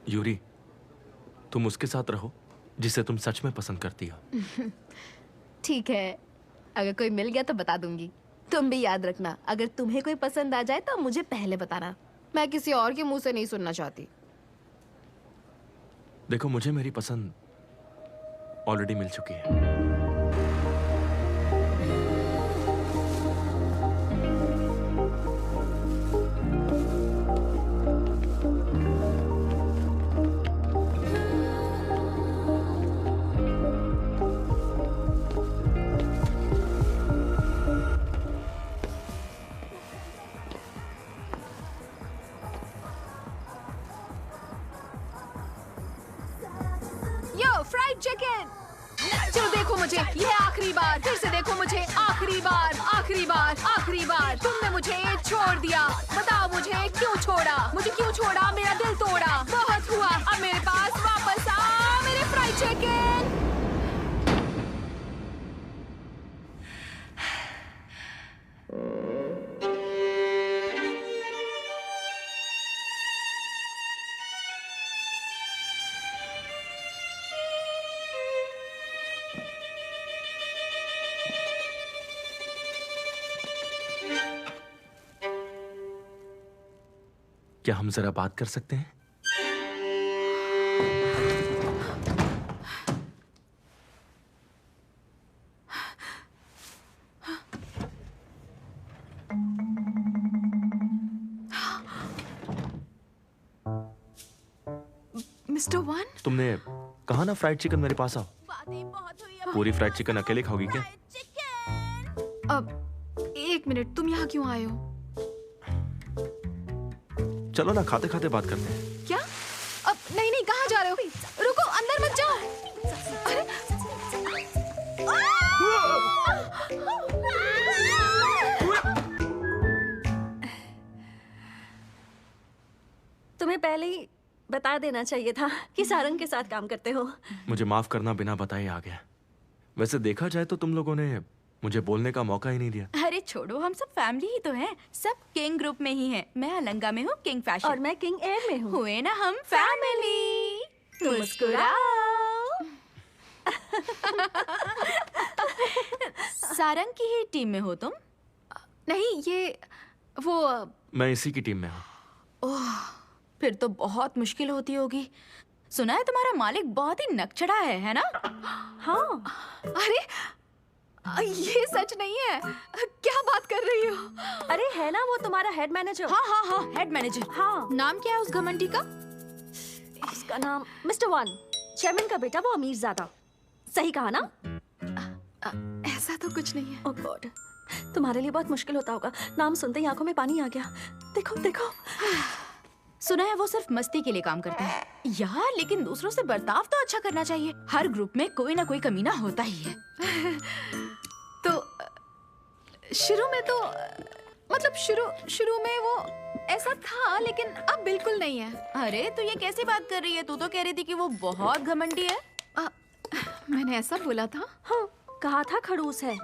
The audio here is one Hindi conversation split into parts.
यूरी, तुम उसके साथ रहो जिसे तुम सच में पसंद करती हो। ठीक है, अगर कोई मिल गया तो बता दूंगी। तुम भी याद रखना, अगर तुम्हें कोई पसंद आ जाए तो मुझे पहले बताना। मैं किसी और के मुंह से नहीं सुनना चाहती। देखो, मुझे मेरी पसंद ऑलरेडी मिल चुकी है। यो फ्राइड चिकन, चलो देखो मुझे, ये आखिरी बार, फिर से देखो मुझे, आखिरी बार, आखिरी बार, आखिरी बार। तुमने मुझे छोड़ दिया, बताओ मुझे क्यों छोड़ा, मुझे क्यों छोड़ा, मेरा दिल तोड़ा। बहुत हुआ, अब मेरे पास वापस आ मेरे फ्राइड चिकन। क्या हम जरा बात कर सकते हैं? मिस्टर वन, तुमने कहा ना फ्राइड चिकन मेरे पास आओ। बातें बहुत हुई अब। पूरी फ्राइड चिकन अकेले खाओगी क्या? अब एक मिनट, तुम यहाँ क्यों आए हो? चलो ना, खाते खाते बात करते हैं। क्या? अब नहीं नहीं, कहाँ जा रहे हो? रुको, अंदर मत जाओ। अरे तुम्हें पहले ही बता देना चाहिए था कि सारंग के साथ काम करते हो। मुझे माफ करना, बिना बताए आ गया। वैसे देखा जाए तो तुम लोगों ने मुझे बोलने का मौका ही नहीं दिया। अरे छोड़ो, हम सब फैमिली ही तो हैं। सब किंग ग्रुप में ही हैं। मैं अलंगा में हूँ, किंग फैशन। और मैं किंग एयर में हूँ। हुए ना हम फैमिली। मुस्कुराओ। सारंग की ही टीम में हो तुम? नहीं, ये वो मैं इसी की टीम में हूँ। ओह, फिर तो बहुत मुश्किल होती होगी। सुना है तुम्हारा मालिक बहुत ही नकचढ़ा है ना? हाँ। अरे ये सच नहीं है। क्या बात कर रही हो? अरे है ना वो तुम्हारा हेड मैनेजर। हाँ हाँ हाँ, हेड मैनेजर। हाँ, नाम क्या है उस घमंडी का? उसका नाम मिस्टर वन, चेयरमैन का बेटा, वो अमीर ज्यादा। सही कहा ना? ऐसा तो कुछ नहीं है। ओह गॉड, तुम्हारे लिए बहुत मुश्किल होता होगा। नाम सुनते ही आंखों में पानी आ गया। देखो देखो। सुना है वो सिर्फ मस्ती के लिए काम करता है। यार, लेकिन दूसरों से बर्ताव तो अच्छा करना चाहिए। हर ग्रुप में कोई ना कोई कमीना होता ही है। तो शुरू में तो मतलब शुरू में वो ऐसा था, लेकिन अब बिल्कुल नहीं है। अरे तू ये कैसी बात कर रही है? तू तो कह रही थी कि वो बहुत घमंडी है। मैंने ऐसा बोला था? हाँ, कहा था खड़ूस है।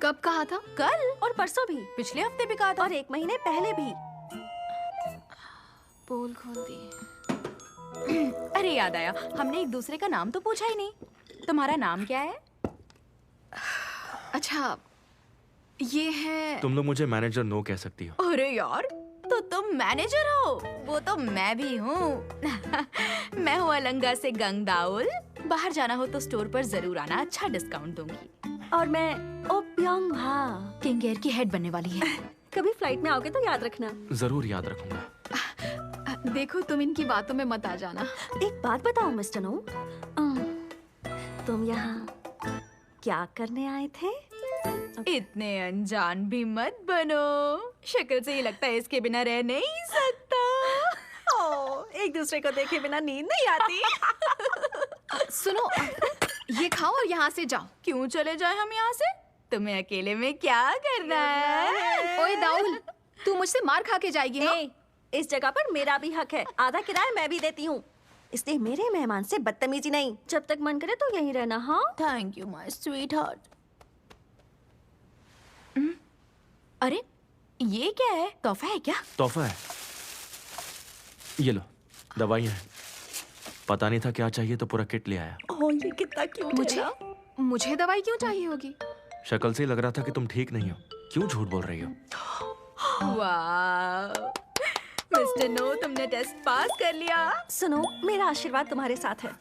कब कहा था? कल और परसों भी, पिछले हफ्ते भी कहा था। और 1 महीने पहले भी। पोल खोल दी। अरे याद आया, हमने एक दूसरे का नाम तो पूछा ही नहीं। तुम्हारा नाम क्या है? अच्छा, ये है। तुम लोग मुझे मैनेजर नो कह सकती हो। अरे यार, तो तुम मैनेजर हो। वो तो मैं भी हूँ। मैं हूँ अलंगा से गंगदाउल। बाहर जाना हो तो स्टोर पर जरूर आना, अच्छा डिस्काउंट दूंगी। और मैं ओप्योंग भा, किंग एयर की हेड बनने वाली है। कभी फ्लाइट में आओगे तो याद रखना। जरूर याद रखूंगा। देखो, तुम इनकी बातों में मत आ जाना। एक बात बताओ मिस्टर नो, तुम यहाँ क्या करने आए थे? इतने अनजान भी मत बनो। शक्ल से ही लगता है इसके बिना रह नहीं सकता। एक दूसरे को देखे बिना नींद नहीं आती। सुनो, ये खाओ और यहाँ से जाओ। क्यों चले जाए हम यहाँ से? तुम्हें अकेले में क्या करना है? ओए दाऊल, तू मुझसे मार खा के जाएगी। हाँ? इस जगह पर मेरा भी हक है। आधा किराया मैं भी देती हूँ, इसलिए मेरे मेहमान से बदतमीजी नहीं। जब तक मन करे तो यहीं रहना। हाँ, thank you my sweet heart. अरे ये क्या है? तोहफा है क्या? तोहफा है। ये लो, दवाइयाँ हैं। पता नहीं था क्या चाहिए तो पूरा किट ले आया। ओह ये कितना क्यूट मुझे है। मुझे दवाई क्यों चाहिए होगी? शक्ल से ही लग रहा था कि तुम ठीक नहीं हो। क्यों झूठ बोल रही हो? वाह मिस्टर नो, तुमने टेस्ट पास कर लिया। सुनो, मेरा आशीर्वाद तुम्हारे साथ है।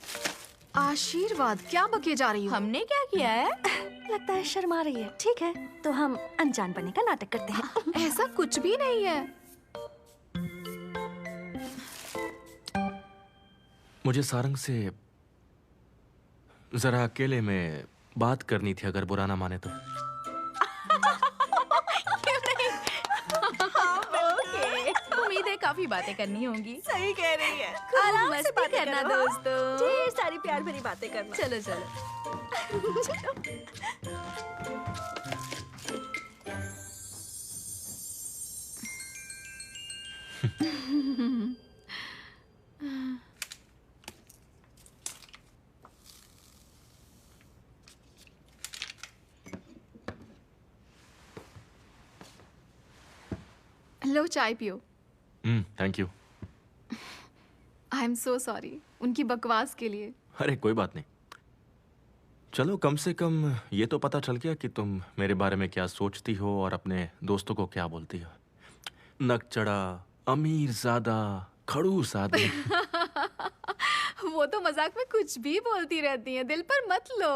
आशीर्वाद? क्या बके जा रही हो? हमने क्या किया है? लगता है शर्मा रही है। ठीक है, तो हम अनजान बनने का नाटक करते हैं। ऐसा कुछ भी नहीं है। मुझे सारंग से जरा अकेले में बात करनी थी, अगर बुरा ना माने तो। ओके, उम्मीद है काफी बातें करनी होंगी। सही कह रही है। खूब आराम से मस्ती बातें करना करो, हाँ? दोस्तों। ढेर सारी प्यार भरी बातें करना। चलो चलो। लो चाय पियो। Thank you. I am so sorry उनकी बकवास के लिए। अरे कोई बात नहीं। चलो, कम से कम ये तो पता चल गया कि तुम मेरे बारे में क्या सोचती हो और अपने दोस्तों को क्या बोलती हो। नकचड़ा, अमीर ज़्यादा, खड़ूस आदमी। वो तो मजाक में कुछ भी बोलती रहती हैं, दिल पर मत लो।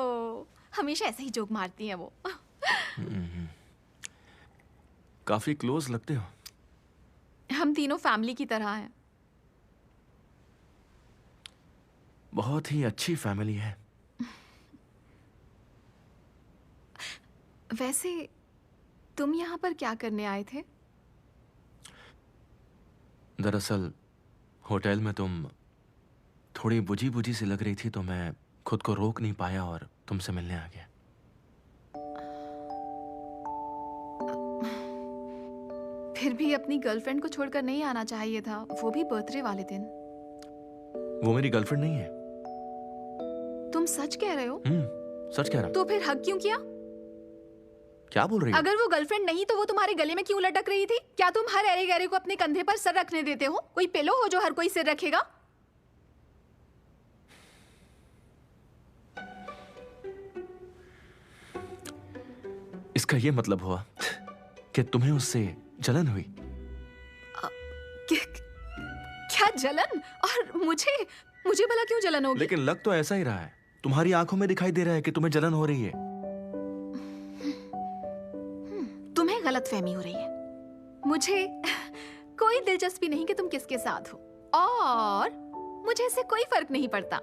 हमेशा ऐसे ही जोक मारती हैं वो। काफी क्लोज लगते हो। हम तीनों फैमिली की तरह हैं। बहुत ही अच्छी फैमिली है। वैसे तुम यहाँ पर क्या करने आए थे? दरअसल होटल में तुम थोड़ी बुझी बुझी सी लग रही थी, तो मैं खुद को रोक नहीं पाया और तुमसे मिलने आ गया। फिर भी अपनी गर्लफ्रेंड को छोड़कर नहीं आना चाहिए था, वो भी बर्थडे वाले दिन। वो मेरी गर्लफ्रेंड नहीं है। तुम सच कह रहे हो? सच कह रहा हूँ। तो फिर हक क्यों किया? क्या बोल रही हो? अगर वो गर्लफ्रेंड नहीं तो वो तुम्हारे गले में क्यों लटक रही थी? क्या तुम हर अरे गहरे को अपने कंधे पर सर रखने देते हो? कोई पिलो हो जो हर कोई सिर रखेगा? इसका ये मतलब हुआ कि तुम्हें उससे जलन हुई? क्या जलन? और मुझे मुझे भला क्यों जलन होगी? लेकिन लग तो ऐसा ही रहा है। तुम्हारी आंखों में दिखाई दे रहा है कि तुम्हें जलन हो रही है। तुम्हें गलतफहमी हो रही है। मुझे कोई दिलचस्पी नहीं कि तुम किसके साथ हो, और मुझे इससे कोई फर्क नहीं पड़ता।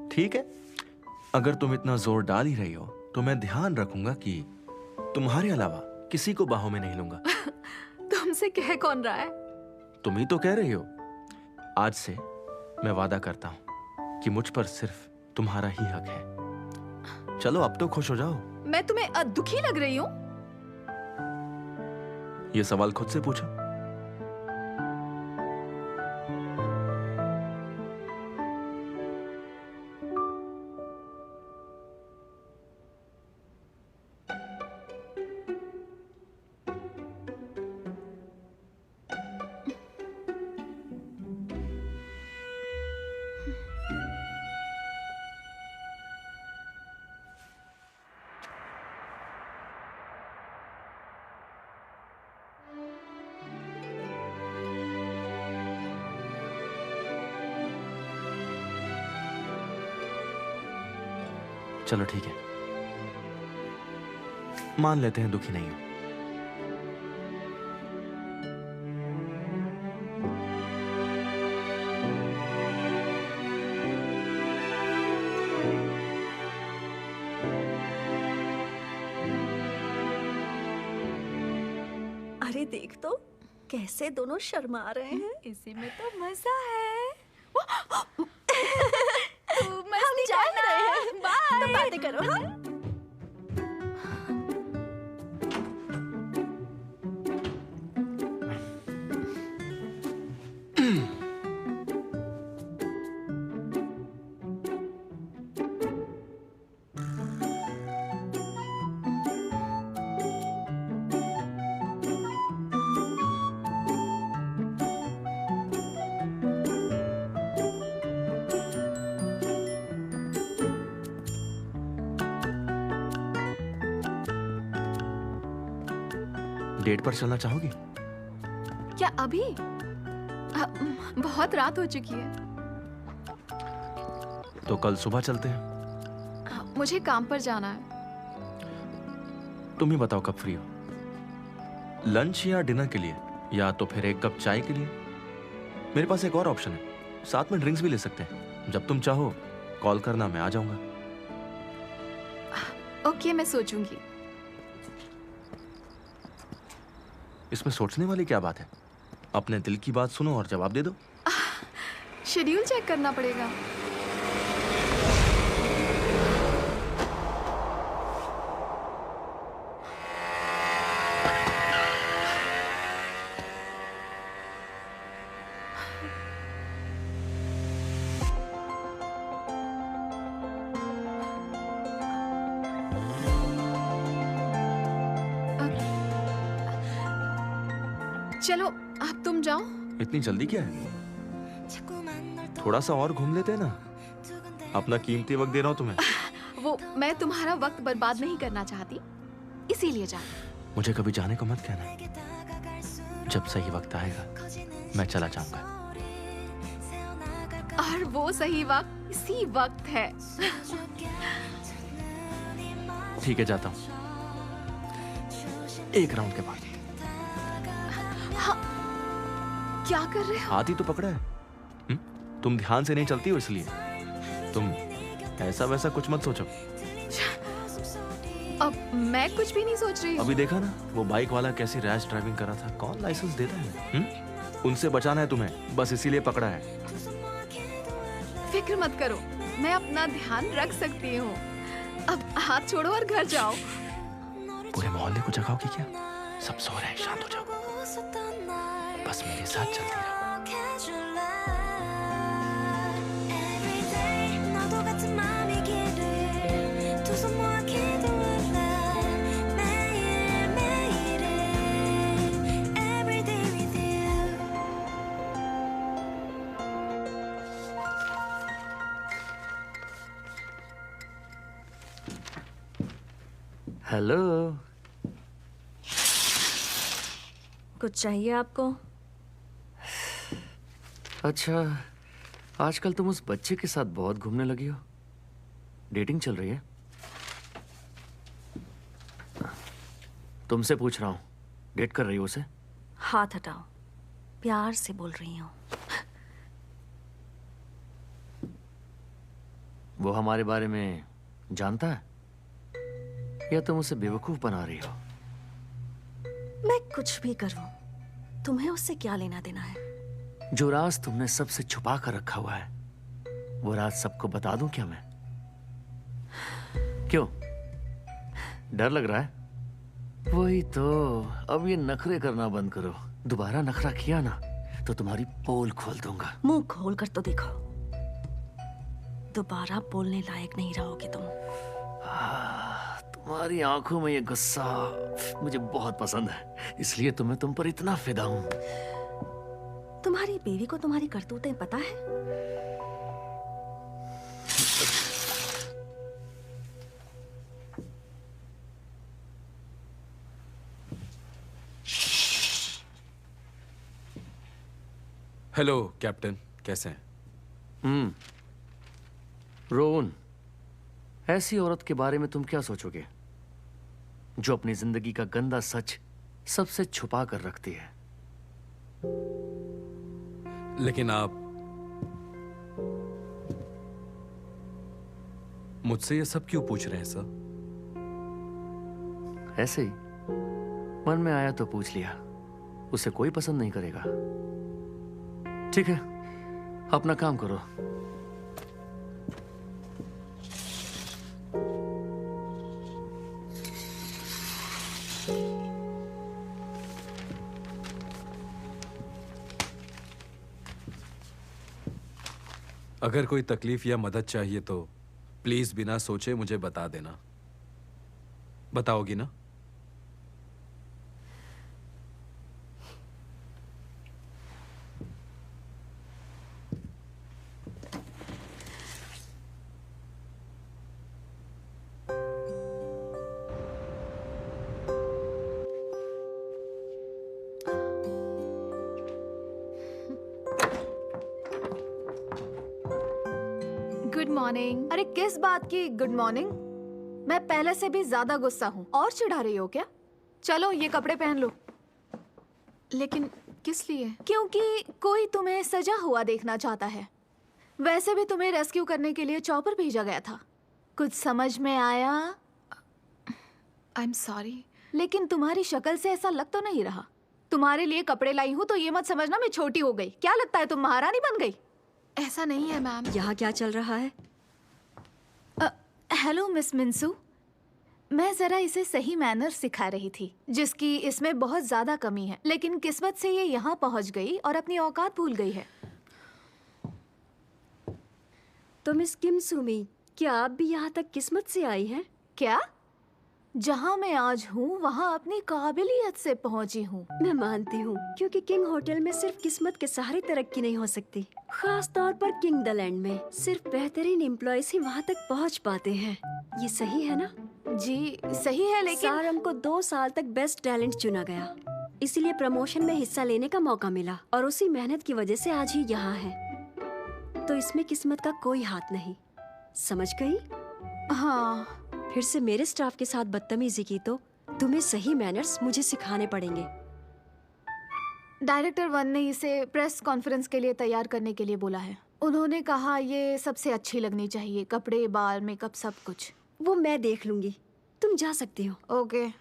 ठीक है, अगर तुम इतना जोर डाल ही रही हो तो मैं ध्यान रखूंगा कि तुम्हारे अलावा किसी को बाहों में नहीं लूंगा। तुमसे कह कौन रहा है? तुम ही तो कह रही हो। आज से मैं वादा करता हूं कि मुझ पर सिर्फ तुम्हारा ही हक है। चलो अब तो खुश हो जाओ। मैं तुम्हें दुखी लग रही हूँ? ये सवाल खुद से पूछो। चलो ठीक है, मान लेते हैं दुखी नहीं हो। अरे देख तो कैसे दोनों शर्मा रहे हैं। इसी में तो मजा है। हम जा ही रहे हैं। बाय। तो बातें करो, हाँ? डेट पर चलना चाहोगी? क्या अभी? बहुत रात हो चुकी है। तो कल सुबह चलते हैं। मुझे काम पर जाना है। तुम ही बताओ कब फ्री हो, लंच या डिनर के लिए, या तो फिर एक कप चाय के लिए। मेरे पास एक और ऑप्शन है, साथ में ड्रिंक्स भी ले सकते हैं। जब तुम चाहो कॉल करना, मैं आ जाऊंगा। ओके, मैं सोचूंगी। इसमें सोचने वाली क्या बात है? अपने दिल की बात सुनो और जवाब दे दो। शेड्यूल चेक करना पड़ेगा। चलो अब तुम जाओ। इतनी जल्दी क्या है? थोड़ा सा और घूम लेते हैं ना। अपना कीमती वक्त दे रहा हूं तुम्हें। वो मैं तुम्हारा वक्त बर्बाद नहीं करना चाहती, इसीलिए जा। मुझे कभी जाने को मत कहना। जब सही वक्त आएगा मैं चला जाऊंगा। और वो सही वक्त इसी वक्त है। ठीक है, जाता हूं एक राउंड के बाद। क्या कर रहे हो? हाथ ही तो पकड़ा है। तुम ध्यान से नहीं चलती हो, इसलिए। तुम ऐसा वैसा कुछ मत सोचो। अब मैं कुछ भी नहीं सोच रही हूँ। अभी देखा ना वो बाइक वाला कैसी रैश ड्राइविंग कर रहा था। कौन लाइसेंस देता है? उनसे बचाना है तुम्हें, बस इसीलिए पकड़ा है। फिक्र मत करो, मैं अपना ध्यान रख सकती हूँ। अब हाथ छोड़ो और घर जाओ। पूरे मोहल्ले को जगाओगे क्या? सब सो रहे हैं, शांत हो जाओ। बस मेरे साथ चलती रहो। हेलो। कुछ चाहिए आपको? अच्छा, आजकल तुम उस बच्चे के साथ बहुत घूमने लगी हो। डेटिंग चल रही है? तुमसे पूछ रहा हूँ, डेट कर रही हो उसे? हाथ हटाओ, प्यार से बोल रही हूँ। वो हमारे बारे में जानता है या तुम उसे बेवकूफ बना रही हो? मैं कुछ भी करूं, तुम्हें उससे क्या लेना देना है? जो राज तुमने सबसे छुपा कर रखा हुआ है, वो राज सबको बता दूं क्या मैं? क्यों, डर लग रहा है? वही तो, अब ये नखरे करना बंद करो। दोबारा नखरा किया ना तो तुम्हारी पोल खोल दूंगा। मुंह खोल कर तो देखो, दोबारा बोलने लायक नहीं रहोगे तुम। तुम्हारी आंखों में ये गुस्सा मुझे बहुत पसंद है, इसलिए तो मैं तुम पर इतना फिदा हूं। तुम्हारी बीवी को तुम्हारी करतूतें पता है? हेलो कैप्टन, कैसे हैं? रोहन, ऐसी औरत के बारे में तुम क्या सोचोगे जो अपनी जिंदगी का गंदा सच सबसे छुपा कर रखती है? लेकिन आप मुझसे ये सब क्यों पूछ रहे हैं सर? ऐसे ही मन में आया तो पूछ लिया। उसे कोई पसंद नहीं करेगा। ठीक है, अपना काम करो। अगर कोई तकलीफ या मदद चाहिए तो प्लीज बिना सोचे मुझे बता देना। बताओगी ना? Good morning. अरे किस बात की गुड मॉर्निंग? मैं पहले से भी ज्यादा गुस्सा हूँ। और चिढ़ा रही हो क्या? चलो ये कपड़े पहन लो। लेकिन किस लिए? क्योंकि कोई तुम्हें सजा हुआ देखना चाहता है। वैसे भी तुम्हें रेस्क्यू करने के लिए चॉपर भेजा गया था। कुछ समझ में आया? आई एम सॉरी, लेकिन तुम्हारी शक्ल से ऐसा लग तो नहीं रहा। तुम्हारे लिए कपड़े लाई हूँ तो ये मत समझना मैं छोटी हो गई। क्या लगता है तुम महारानी बन गई? ऐसा नहीं है मैम। यहाँ क्या चल रहा है? हेलो मिस मिंसू, मैं जरा इसे सही मैनर सिखा रही थी, जिसकी इसमें बहुत ज्यादा कमी है। लेकिन किस्मत से ये यहाँ पहुँच गई और अपनी औकात भूल गई है। तो मिस किम सुमी, क्या आप भी यहाँ तक किस्मत से आई हैं? क्या? जहाँ मैं आज हूँ वहाँ अपनी काबिलियत से पहुँची हूँ। मैं मानती हूँ, क्योंकि किंग होटल में सिर्फ किस्मत के सहारे तरक्की नहीं हो सकती। खास तौर पर किंग द लैंड में सिर्फ बेहतरीन एम्प्लॉयज ही वहाँ तक पहुँच पाते हैं। ये सही है ना? जी सही है, लेकिन सारंग को 2 साल तक बेस्ट टैलेंट चुना गया, इसीलिए प्रमोशन में हिस्सा लेने का मौका मिला और उसी मेहनत की वजह से आज ही यहाँ है। तो इसमें किस्मत का कोई हाथ नहीं, समझ गई? हाँ। फिर से मेरे स्टाफ के साथ बदतमीजी की तो तुम्हें सही मैनर्स मुझे सिखाने पड़ेंगे। डायरेक्टर 1 ने इसे प्रेस कॉन्फ्रेंस के लिए तैयार करने के लिए बोला है। उन्होंने कहा ये सबसे अच्छी लगनी चाहिए, कपड़े, बाल, मेकअप, सब कुछ। वो मैं देख लूंगी, तुम जा सकती हो। ओके।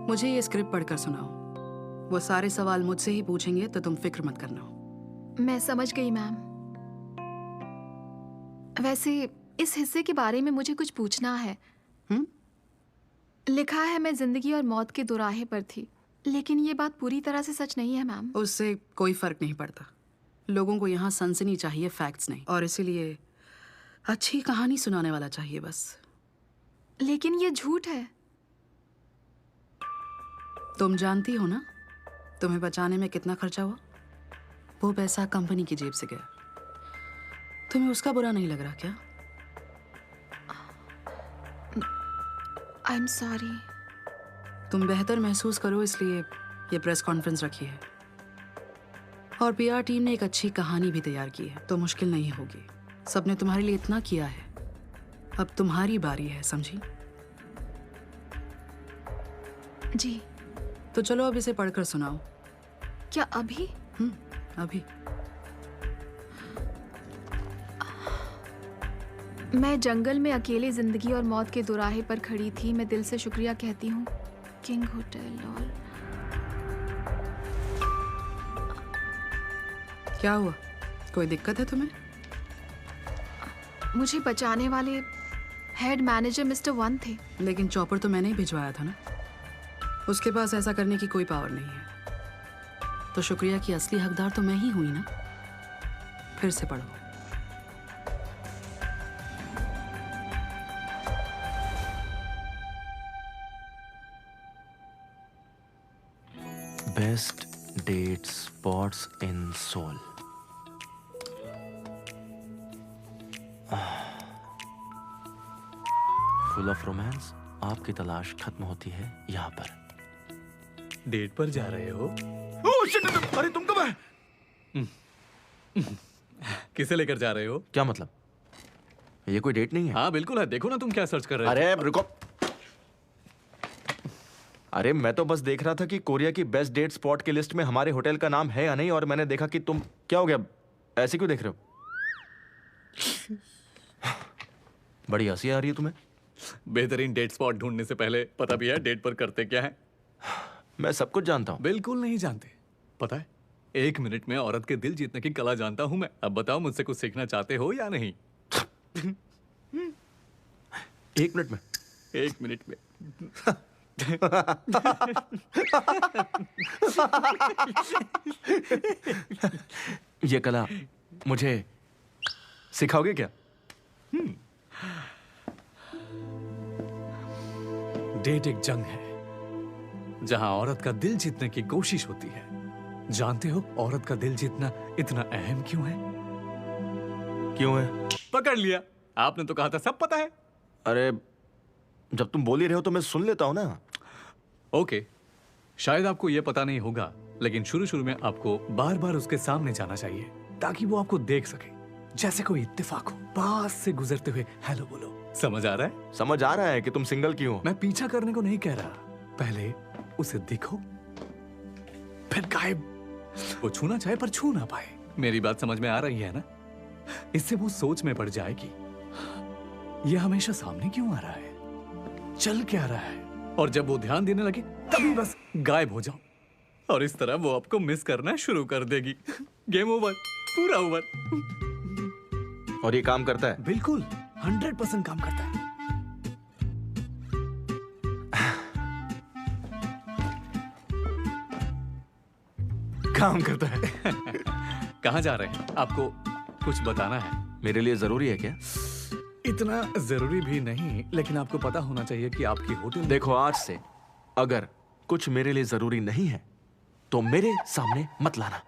मुझे ये स्क्रिप्ट पढ़कर सुनाओ। वो सारे सवाल मुझसे ही पूछेंगे तो तुम फिक्र मत करना। मैं समझ गई मैम। वैसे इस हिस्से के बारे में मुझे कुछ पूछना है। लिखा है मैं जिंदगी और मौत के दोराहे पर थी, लेकिन ये बात पूरी तरह से सच नहीं है मैम। उससे कोई फर्क नहीं पड़ता। लोगों को यहाँ सनसनी चाहिए, फैक्ट्स नहीं। और इसीलिए अच्छी कहानी सुनाने वाला चाहिए बस। लेकिन ये झूठ है। तुम जानती हो ना तुम्हें बचाने में कितना खर्चा हुआ? वो पैसा कंपनी की जेब से गया। तुम्हें उसका बुरा नहीं लग रहा क्या? I am sorry. तुम बेहतर महसूस करो इसलिए ये प्रेस कॉन्फ्रेंस रखी है। और पीआर टीम ने एक अच्छी कहानी भी तैयार की है, तो मुश्किल नहीं होगी। सबने तुम्हारे लिए इतना किया है, अब तुम्हारी बारी है, समझी? जी। तो चलो अब इसे पढ़कर सुनाओ। क्या अभी? अभी। मैं जंगल में अकेले जिंदगी और मौत के दोराहे पर खड़ी थी। मैं दिल से शुक्रिया कहती हूँ किंग होटल। और क्या हुआ? कोई दिक्कत है तुम्हें? मुझे बचाने वाले हेड मैनेजर मिस्टर 1 थे। लेकिन चॉपर तो मैंने ही भिजवाया था ना। उसके पास ऐसा करने की कोई पावर नहीं है। तो शुक्रिया की असली हकदार तो मैं ही हुई ना। फिर से पढ़ो। Best date spots in Seoul. Full of romance. आपकी तलाश खत्म होती है यहाँ पर। डेट पर जा रहे हो? Oh shit! अरे तुम कब आए? किसे लेकर जा रहे हो? क्या मतलब? ये कोई डेट नहीं है। हाँ बिल्कुल है, देखो ना तुम क्या सर्च कर रहे हो। अरे रुको। अरे मैं तो बस देख रहा था कि कोरिया की बेस्ट डेट स्पॉट की लिस्ट में हमारे होटल का नाम है या नहीं, और मैंने देखा कि तुम। क्या हो गया? ऐसे क्यों देख रहे हो? बड़ी हंसी आ रही है तुम्हें। बेहतरीन डेट स्पॉट ढूंढने से पहले पता भी है डेट पर करते क्या है? मैं सब कुछ जानता हूँ। बिल्कुल नहीं जानते। पता है 1 मिनट में औरत के दिल जीतने की कला जानता हूं मैं। अब बताओ मुझसे कुछ सीखना चाहते हो या नहीं? 1 मिनट में? 1 मिनट में। ये कला मुझे सिखाओगे क्या? डेट एक जंग है जहां औरत का दिल जीतने की कोशिश होती है। जानते हो औरत का दिल जीतना इतना अहम क्यों है? क्यों है? पकड़ लिया, आपने तो कहा था सब पता है। अरे जब तुम बोल ही रहे हो तो मैं सुन लेता हूं ना। ओके, शायद आपको यह पता नहीं होगा, लेकिन शुरू शुरू में आपको बार बार उसके सामने जाना चाहिए ताकि वो आपको देख सके, जैसे कोई इत्तेफाक हो। पास से गुजरते हुए हेलो बोलो। समझ आ रहा है? समझ आ रहा है कि तुम सिंगल क्यों हो। मैं पीछा करने को नहीं कह रहा, पहले उसे दिखो फिर गायब। वो छूना चाहे पर छू ना पाए। मेरी बात समझ में आ रही है ना? इससे वो सोच में पड़ जाएगी ये हमेशा सामने क्यों आ रहा है, चल क्या रहा है, और जब वो ध्यान देने लगे तभी बस गायब हो जाओ, और इस तरह वो आपको मिस करना शुरू कर देगी। गेम ओवर, पूरा ओवर। और ये काम करता है? बिल्कुल 100% काम करता है। काम करता है। कहाँ जा रहे हैं? आपको कुछ बताना है? मेरे लिए जरूरी है क्या? इतना जरूरी भी नहीं, लेकिन आपको पता होना चाहिए कि आपकी होटल। देखो आज से अगर कुछ मेरे लिए जरूरी नहीं है तो मेरे सामने मत लाना।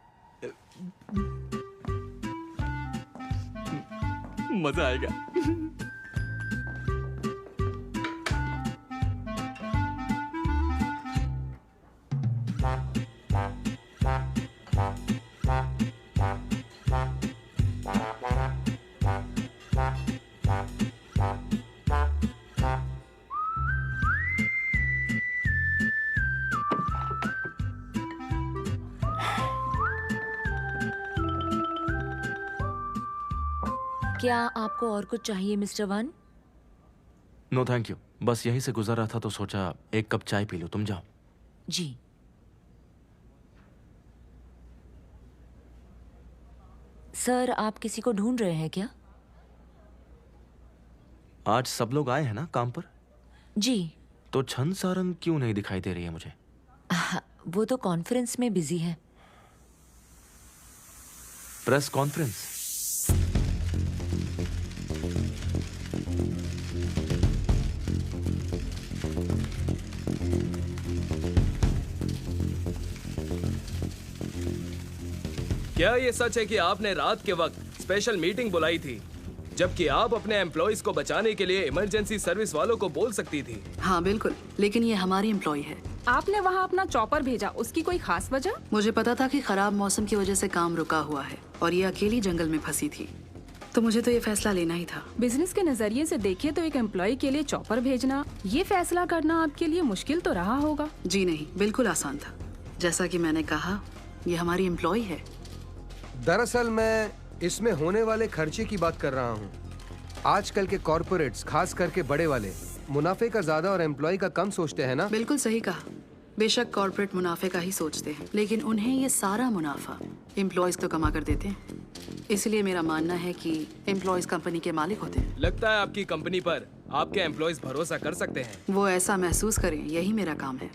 मजा आएगा। क्या आपको और कुछ चाहिए mister Wan? No thank you, बस यहीं से गुजर रहा था तो सोचा एक कप चाय पी लूं। तुम जाओ। जी। सर आप किसी को ढूंढ रहे हैं क्या? आज सब लोग आए हैं ना काम पर? जी। तो छन सारंग क्यों नहीं दिखाई दे रही है मुझे? वो तो कॉन्फ्रेंस में बिजी है। Press conference? क्या ये सच है कि आपने रात के वक्त स्पेशल मीटिंग बुलाई थी, जबकि आप अपने एम्प्लॉइज को बचाने के लिए इमरजेंसी सर्विस वालों को बोल सकती थी? हाँ बिल्कुल, लेकिन ये हमारी एम्प्लॉय है। आपने वहाँ अपना चॉपर भेजा, उसकी कोई खास वजह? मुझे पता था कि खराब मौसम की वजह से काम रुका हुआ है और ये अकेली जंगल में फंसी थी, तो मुझे तो ये फैसला लेना ही था। बिजनेस के नजरिए से देखे तो एक एम्प्लॉय के लिए चॉपर भेजना, ये फैसला करना आपके लिए मुश्किल तो रहा होगा। जी नहीं, बिल्कुल आसान था। जैसा कि मैंने कहा, ये हमारी एम्प्लॉय है। दरअसल मैं इसमें होने वाले खर्चे की बात कर रहा हूँ। आजकल के कॉर्पोरेट्स, खास करके बड़े वाले, मुनाफे का ज्यादा और एम्प्लॉय का कम सोचते हैं ना? बिल्कुल सही कहा। बेशक कॉर्पोरेट मुनाफे का ही सोचते हैं, लेकिन उन्हें ये सारा मुनाफा एम्प्लॉयज तो कमा कर देते हैं। इसलिए मेरा मानना है कि एम्प्लॉयज कंपनी के मालिक होते हैं। लगता है आपकी कंपनी पर आपके एम्प्लॉयज भरोसा कर सकते हैं। वो ऐसा महसूस करें, यही मेरा काम है।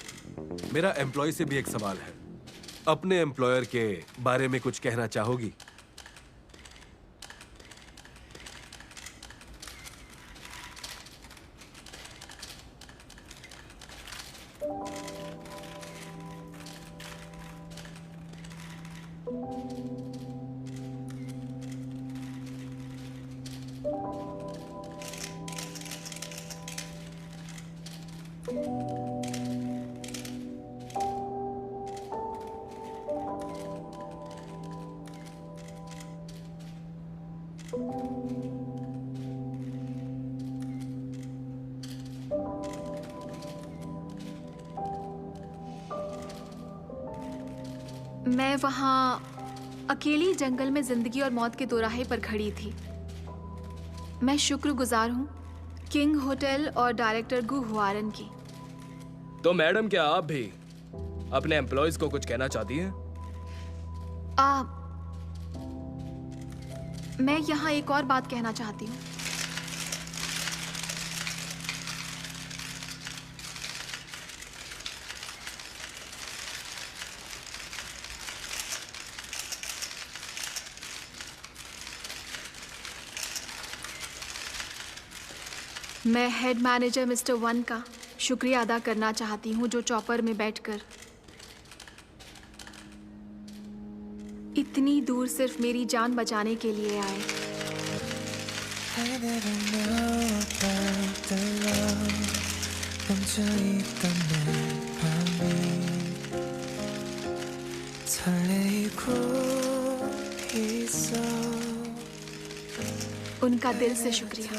मेरा एम्प्लॉय से भी एक सवाल है। अपने एम्प्लॉयर के बारे में कुछ कहना चाहोगी? मैं वहाँ अकेली जंगल में जिंदगी और मौत के दोराहे पर खड़ी थी। मैं शुक्रगुजार हूँ किंग होटल और डायरेक्टर गु हुआरन की। तो मैडम, क्या आप भी अपने एम्प्लॉयज को कुछ कहना चाहती हैं? मैं यहाँ एक और बात कहना चाहती हूँ। मैं हेड मैनेजर मिस्टर वन का शुक्रिया अदा करना चाहती हूँ जो चॉपर में बैठकर इतनी दूर सिर्फ मेरी जान बचाने के लिए आए। उनका दिल से शुक्रिया।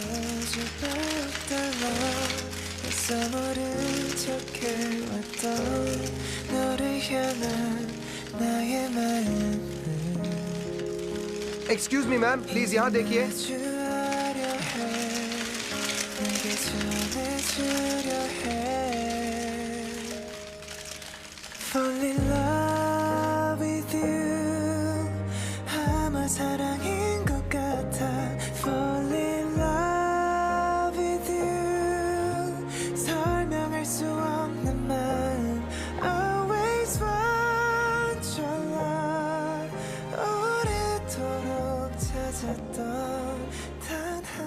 एक्सक्यूज मी मैम, प्लीज यहाँ देखिए।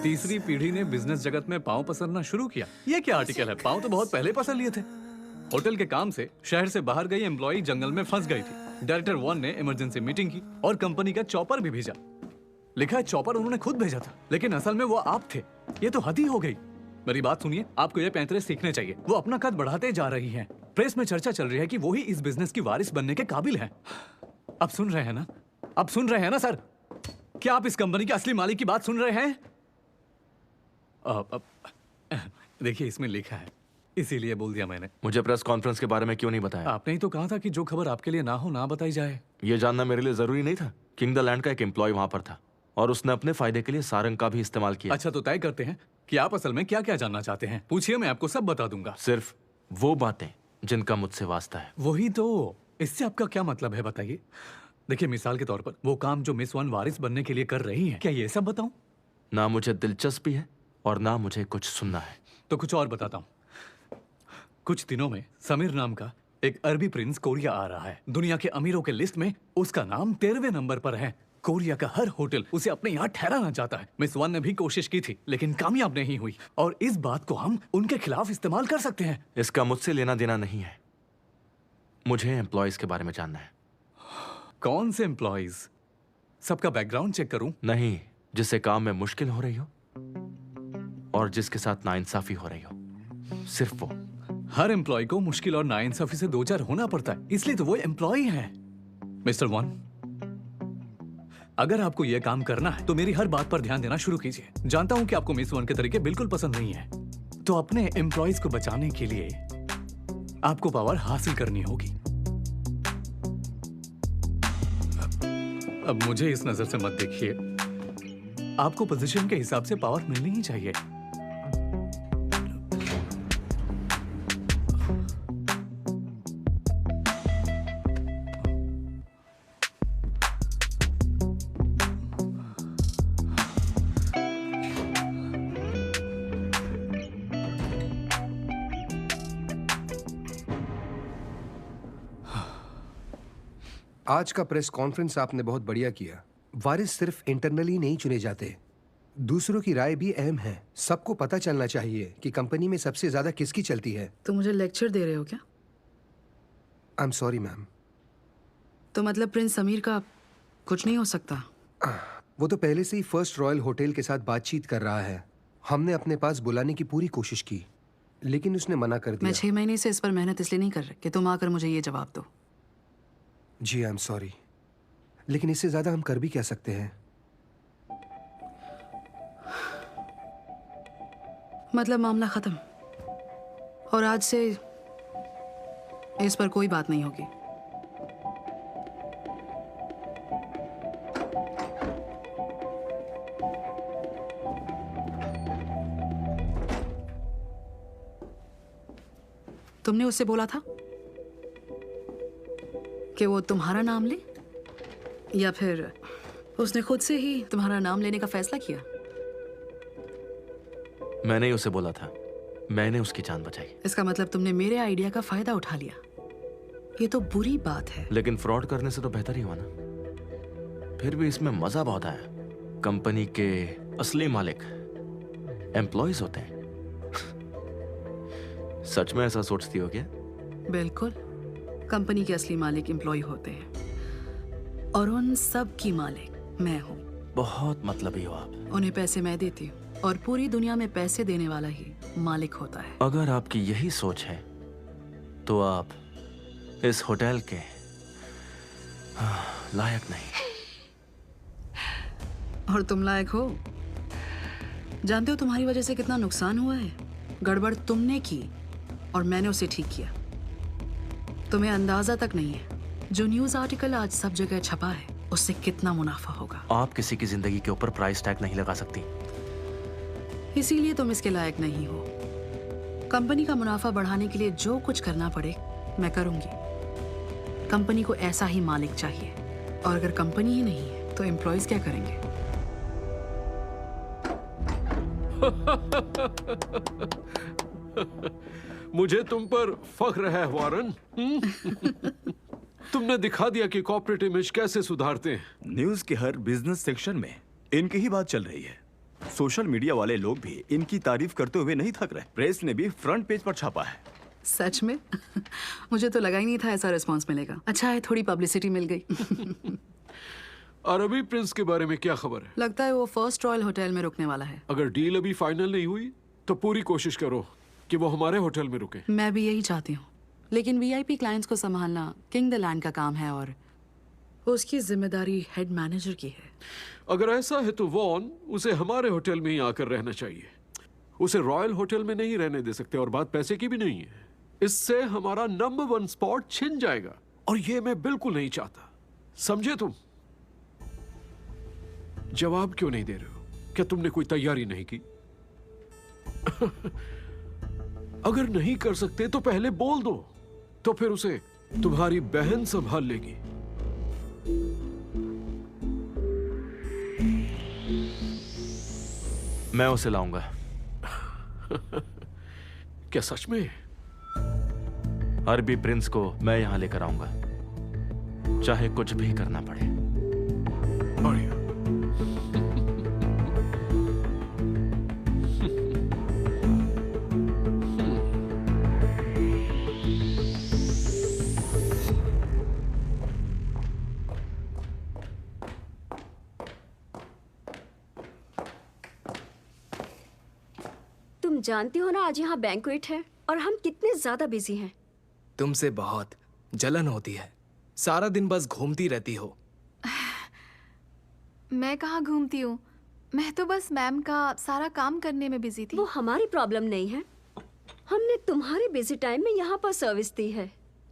तीसरी पीढ़ी ने बिजनेस जगत में पांव पसरना शुरू किया। ये क्या आर्टिकल है? पांव तो बहुत पहले पसर लिए थे। होटल के काम से शहर से बाहर गई एम्प्लॉई जंगल में फंस गई थी। डायरेक्टर वन ने इमरजेंसी मीटिंग की और कंपनी का चॉपर भी भेजा। लिखा है चॉपर उन्होंने खुद भेजा था, लेकिन असल में वो आप थे। ये तो हद ही हो गई। मेरी बात सुनिए, आपको ये पैंतरे सीखने चाहिए। वो अपना कद बढ़ाते जा रही हैं। प्रेस में चर्चा चल रही है कि वो ही इस बिजनेस की वारिस बनने के काबिल है। अब सुन रहे हैं ना? अब सुन रहे हैं ना सर? क्या आप इस कंपनी के असली मालिक की बात सुन रहे हैं? देखिए इसमें लिखा है, इसीलिए बोल दिया मैंने। मुझे प्रेस कॉन्फ्रेंस के बारे में क्यों नहीं बताया? आपने ही तो कहा था कि जो खबर आपके लिए ना हो ना बताई जाए। ये जानना मेरे लिए जरूरी नहीं था। किंग द लैंड का एक एम्प्लॉय वहां पर था और उसने अपने फायदे के लिए सारंग का भी इस्तेमाल किया। अच्छा, तो तय करते हैं कि आप असल में क्या क्या जानना चाहते हैं। पूछिए, मैं आपको सब बता दूंगा। सिर्फ वो बातें जिनका मुझसे वास्ता है। वही तो। इससे आपका क्या मतलब है बताइए? देखिए, मिसाल के तौर पर वो काम जो मिस वन वारिस बनने के लिए कर रही हैं, क्या ये सब बताऊं? ना मुझे दिलचस्पी है और ना मुझे कुछ सुनना है। तो कुछ और बताता हूं। कुछ दिनों में समीर नाम का एक अरबी प्रिंस कोरिया आ रहा है। दुनिया के अमीरों के लिस्ट में उसका नाम 13वें नंबर पर है। कोरिया का हर होटल उसे अपने यहाँ ठहराना चाहता है। मिस वन ने भी कोशिश की थी, लेकिन कामयाब नहीं हुई। और इस बात को हम उनके खिलाफ इस्तेमाल कर सकते हैं। इसका मुझसे लेना देना नहीं है। मुझे एम्प्लॉयज के बारे में जानना है। कौन से एम्प्लॉयज? सबका बैकग्राउंड चेक करूं? नहीं, जिससे काम में मुश्किल हो रही हो और जिसके साथ नाइंसाफी हो रही हो, सिर्फ वो। हर एम्प्लॉय को मुश्किल और नाइंसाफी से दो चार होना पड़ता है, इसलिए तो वो एम्प्लॉय है। मिस्टर वन, अगर आपको यह काम करना है तो मेरी हर बात पर ध्यान देना शुरू कीजिए। जानता हूं कि आपको मिस वन के तरीके बिल्कुल पसंद नहीं है, तो अपने एम्प्लॉयज को बचाने के लिए आपको पावर हासिल करनी होगी। अब मुझे इस नजर से मत देखिए, आपको पोजीशन के हिसाब से पावर मिलनी ही चाहिए। आज का प्रेस कॉन्फ्रेंस आपने बहुत बढ़िया किया। वारिस सिर्फ इंटरनली नहीं चुने जाते, दूसरों की राय भी अहम है। सबको पता चलना चाहिए कि कंपनी में सबसे ज्यादा किसकी चलती है। तो मुझे लेक्चर दे रहे हो क्या? I am sorry ma'am. तो मतलब प्रिंस समीर का कुछ नहीं हो सकता? वो तो पहले से ही फर्स्ट रॉयल होटल के साथ बातचीत कर रहा है। हमने अपने पास बुलाने की पूरी कोशिश की, लेकिन उसने मना कर दिया। मैं 6 महीने से इस पर मेहनत इसलिए नहीं कर रही कि तुम आकर मुझे ये जवाब दो। जी आई एम सॉरी, लेकिन इससे ज्यादा हम कर भी क्या सकते हैं? मतलब मामला खत्म, और आज से इस पर कोई बात नहीं होगी। तुमने उससे बोला था कि वो तुम्हारा नाम ले, या फिर उसने खुद से ही तुम्हारा नाम लेने का फैसला किया? मैंने ही उसे बोला था, मैंने उसकी जान बचाई। इसका मतलब तुमने मेरे आइडिया का फायदा उठा लिया। ये तो बुरी बात है। लेकिन फ्रॉड करने से तो बेहतर ही हुआ ना। फिर भी इसमें मजा बहुत आया। कंपनी के असली मालिक एम्प्लॉयज होते हैं, सच में ऐसा सोचती हो क्या? बिल्कुल। कंपनी के असली मालिक एम्प्लॉय होते हैं और उन सब की मालिक मैं हूँ। बहुत मतलबी हो आप। उन्हें पैसे मैं देती हूँ और पूरी दुनिया में पैसे देने वाला ही मालिक होता है। अगर आपकी यही सोच है तो आप इस होटल के लायक नहीं। और तुम लायक हो। जानते हो तुम्हारी वजह से कितना नुकसान हुआ है? गड़बड़ तुमने की और मैंने उसे ठीक किया। तुम्हें अंदाजा तक नहीं है जो न्यूज़ आर्टिकल आज सब जगह छपा है उससे कितना मुनाफा होगा। आप किसी की जिंदगी के ऊपर प्राइस टैग नहीं लगा सकती। इसीलिए तुम इसके लायक नहीं हो। कंपनी का मुनाफा बढ़ाने के लिए जो कुछ करना पड़े मैं करूंगी। कंपनी को ऐसा ही मालिक चाहिए और अगर कंपनी ही नहीं है तो एम्प्लॉयज क्या करेंगे? मुझे तुम पर फख्र है वारन। तुमने दिखा दिया कि कॉर्पोरेट इमेज कैसे सुधारते हैं। न्यूज के हर बिजनेस सेक्शन में इनकी ही बात चल रही है। सोशल मीडिया वाले लोग भी इनकी तारीफ करते हुए नहीं थक रहे। प्रेस ने भी फ्रंट पेज पर छापा है। सच में? मुझे तो लगा ही नहीं था ऐसा रिस्पांस मिलेगा। अच्छा है थोड़ी पब्लिसिटी मिल गई। अरबी प्रिंस के बारे में क्या खबर है? लगता है वो फर्स्ट रॉयल होटल में रुकने वाला है। अगर डील अभी फाइनल नहीं हुई तो पूरी कोशिश करो कि वो हमारे होटल में रुके। मैं भी यही चाहती हूँ, लेकिन वीआईपी क्लाइंट्स को संभालना किंग द लैंड का काम है और उसकी जिम्मेदारी हेड मैनेजर की है। अगर ऐसा है तो वॉन उसे हमारे होटल में ही आकर रहना चाहिए। उसे रॉयल होटल में नहीं रहने दे सकते और बात पैसे की भी नहीं है। इससे हमारा नंबर 1 स्पॉट छिन जाएगा और ये मैं बिल्कुल नहीं चाहता। समझे तुम? जवाब क्यों नहीं दे रहे हो? क्या तुमने कोई तैयारी नहीं की? अगर नहीं कर सकते तो पहले बोल दो, तो फिर उसे तुम्हारी बहन संभाल लेगी। मैं उसे लाऊंगा। क्या सच में? अरबी प्रिंस को मैं यहां लेकर आऊंगा, चाहे कुछ भी करना पड़े। बढ़िया। तुम जानती हो ना आज यहाँ बैंक्वेट है और हम कितने ज्यादा बिजी हैं। तुमसे बहुत जलन होती है। सारा दिन बस घूमती रहती हो। मैं कहाँ घूमती हूँ, मैं तो बस मैम का सारा काम करने में बिजी थी। वो हमारी प्रॉब्लम नहीं है। हमने तुम्हारे बिजी टाइम में यहाँ पर सर्विस दी है,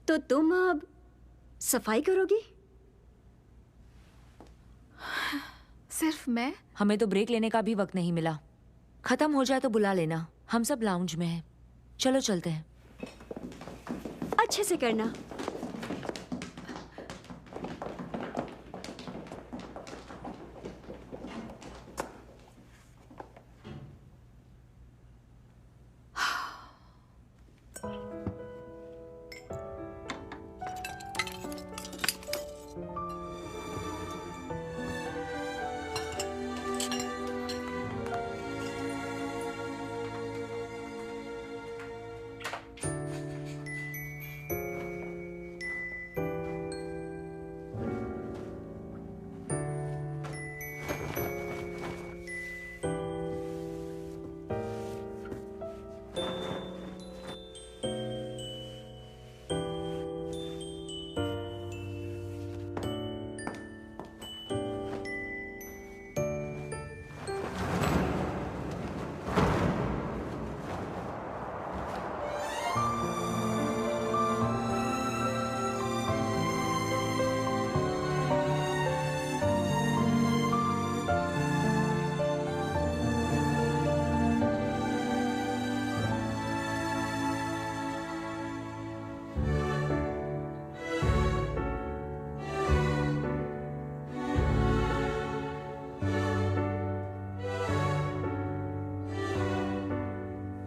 तो तुम अब सफाई करोगी? सिर्फ मैं? हमें तो ब्रेक लेने का भी वक्त नहीं मिला। खत्म हो जाए तो बुला लेना, हम सब लाउंज में हैं। चलो चलते हैं। अच्छे से करना।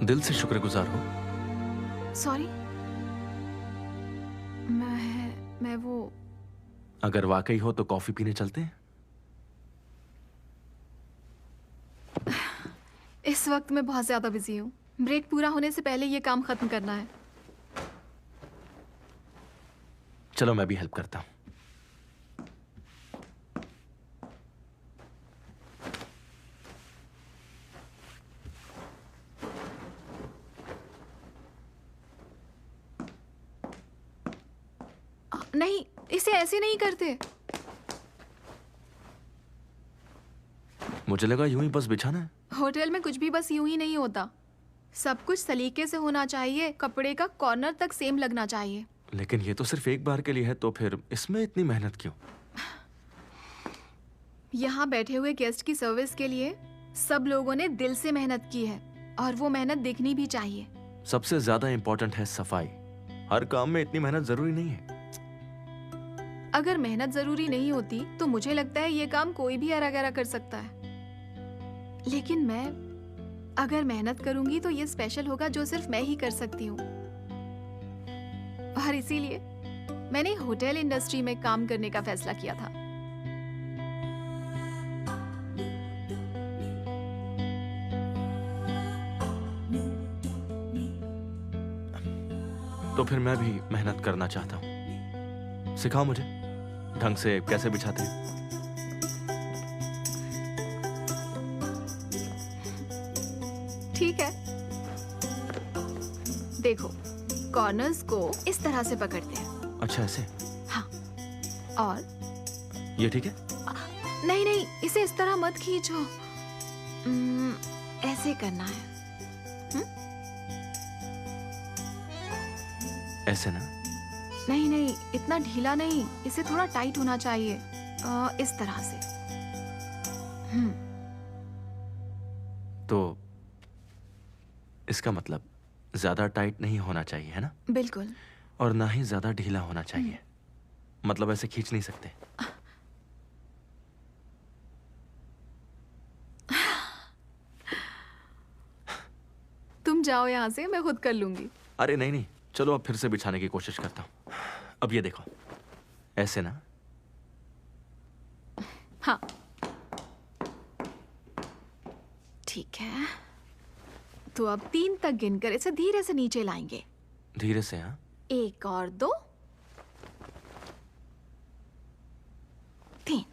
दिल से शुक्रगुजार हो। सॉरी। मैं वो अगर वाकई हो तो कॉफी पीने चलते हैं। इस वक्त मैं बहुत ज्यादा बिजी हूँ। ब्रेक पूरा होने से पहले ये काम खत्म करना है। चलो मैं भी हेल्प करता हूँ। नहीं, इसे ऐसे नहीं करते। मुझे लगा यूं ही बस बिछाना है। होटल में कुछ भी बस यूं ही नहीं होता। सब कुछ सलीके से होना चाहिए। कपड़े का कॉर्नर तक सेम लगना चाहिए। लेकिन ये तो सिर्फ एक बार के लिए है, तो फिर इसमें इतनी मेहनत क्यों? यहाँ बैठे हुए गेस्ट की सर्विस के लिए सब लोगों ने दिल से मेहनत की है और वो मेहनत दिखनी भी चाहिए। सबसे ज्यादा इंपॉर्टेंट है सफाई। हर काम में इतनी मेहनत जरूरी नहीं है। अगर मेहनत जरूरी नहीं होती तो मुझे लगता है ये काम कोई भी हरा गहरा कर सकता है। लेकिन मैं अगर मेहनत करूंगी तो ये स्पेशल होगा जो सिर्फ मैं ही कर सकती हूँ। और इसीलिए मैंने होटल इंडस्ट्री में काम करने का फैसला किया था। तो फिर मैं भी मेहनत करना चाहता हूँ। सिखाओ मुझे ढंग से कैसे बिछाते हैं। ठीक है, देखो कॉर्नर्स को इस तरह से पकड़ते हैं। अच्छा ऐसे? हाँ, और ये ठीक है? नहीं नहीं, इसे इस तरह मत खींचो। ऐसे करना है। ऐसे ना? नहीं नहीं, इतना ढीला नहीं, इसे थोड़ा टाइट होना चाहिए। इस तरह से। तो इसका मतलब ज्यादा टाइट नहीं होना चाहिए, है ना? बिल्कुल। और ना ही ज्यादा ढीला होना चाहिए। मतलब ऐसे खींच नहीं सकते। तुम जाओ यहाँ से, मैं खुद कर लूंगी। अरे नहीं नहीं, चलो अब फिर से बिछाने की कोशिश करता हूँ। अब ये देखो, ऐसे ना? हाँ ठीक है। तो अब 3 तक गिनकर इसे धीरे से नीचे लाएंगे। धीरे से? हाँ। 1 और 2, 3।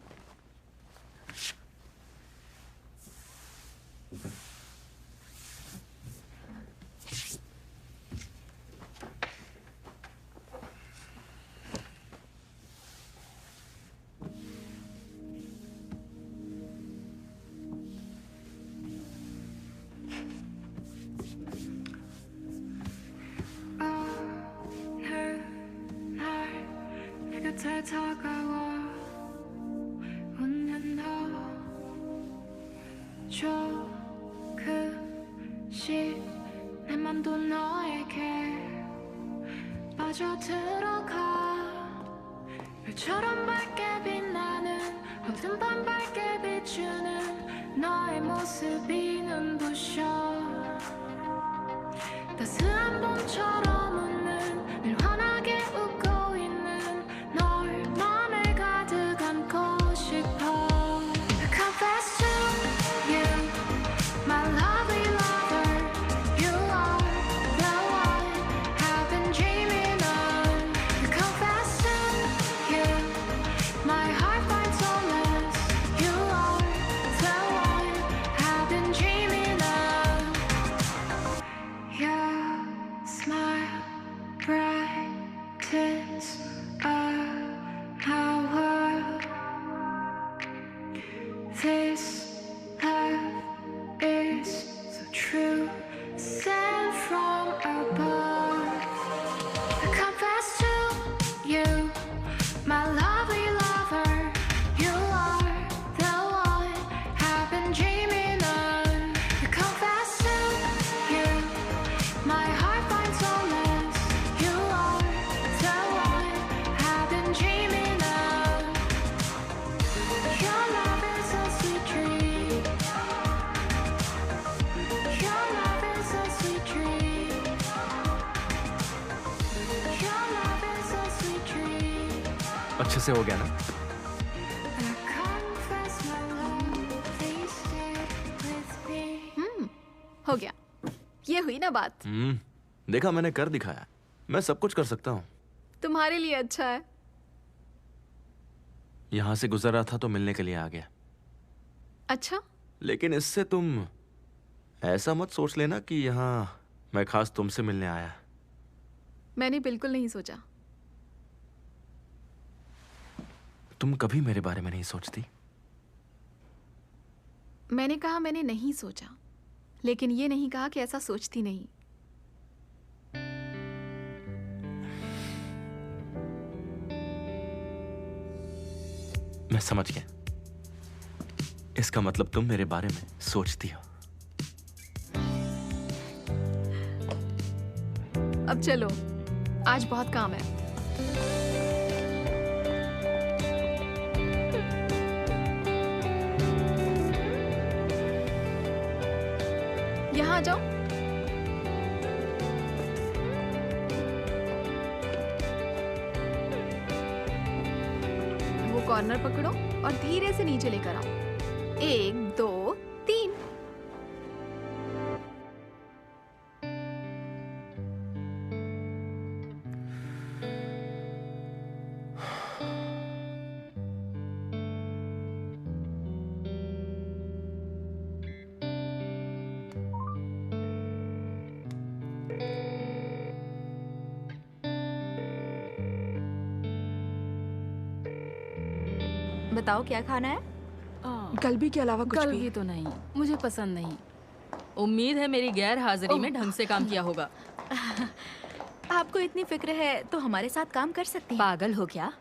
별처럼 밝게 빛나는 어둠 밤 밝게 비추는 너의 모습이 눈부셔 따스한 봄처럼 웃는 늘 환하게 웃고 있는 널 맘에 가득 안고 싶어 I confess to you my lovely lover you are the one I've been dreaming of I confess to you my heart finds solace you are the one I've been dreaming of your smile brightens our world this love is so true sent from above I confess to you my lovely lover you are the one I've been dreaming of I confess to you my heart finds solace you are the one I've been dreaming of your love is a sweet dream your love is a sweet dream your love is a sweet dream अच्छे से हो गया ना? I confess my love please stay with me हो गया। ये हुई ना बात। देखा, मैंने कर दिखाया। मैं सब कुछ कर सकता हूँ। तुम्हारे लिए अच्छा है। यहाँ से गुजर रहा था तो मिलने के लिए आ गया। अच्छा, लेकिन इससे तुम ऐसा मत सोच लेना कि यहाँ मैं खास तुमसे मिलने आया। मैंने बिल्कुल नहीं सोचा। तुम कभी मेरे बारे में नहीं सोचती। मैंने कहा मैंने नहीं सोचा, लेकिन ये नहीं कहा कि ऐसा सोचती नहीं। मैं समझ गया। इसका मतलब तुम मेरे बारे में सोचती हो। अब चलो, आज बहुत काम है। यहाँ आ जाओ। वो कॉर्नर पकड़ो और धीरे से नीचे लेकर आओ। 1 2 3। बताओ क्या खाना है? गलबी के अलावा कुछ गलबी तो नहीं, मुझे पसंद नहीं। उम्मीद है मेरी गैर हाजिरी में ढंग से काम किया होगा। आपको इतनी फिक्र है तो हमारे साथ काम कर सकती हैं। पागल हो क्या?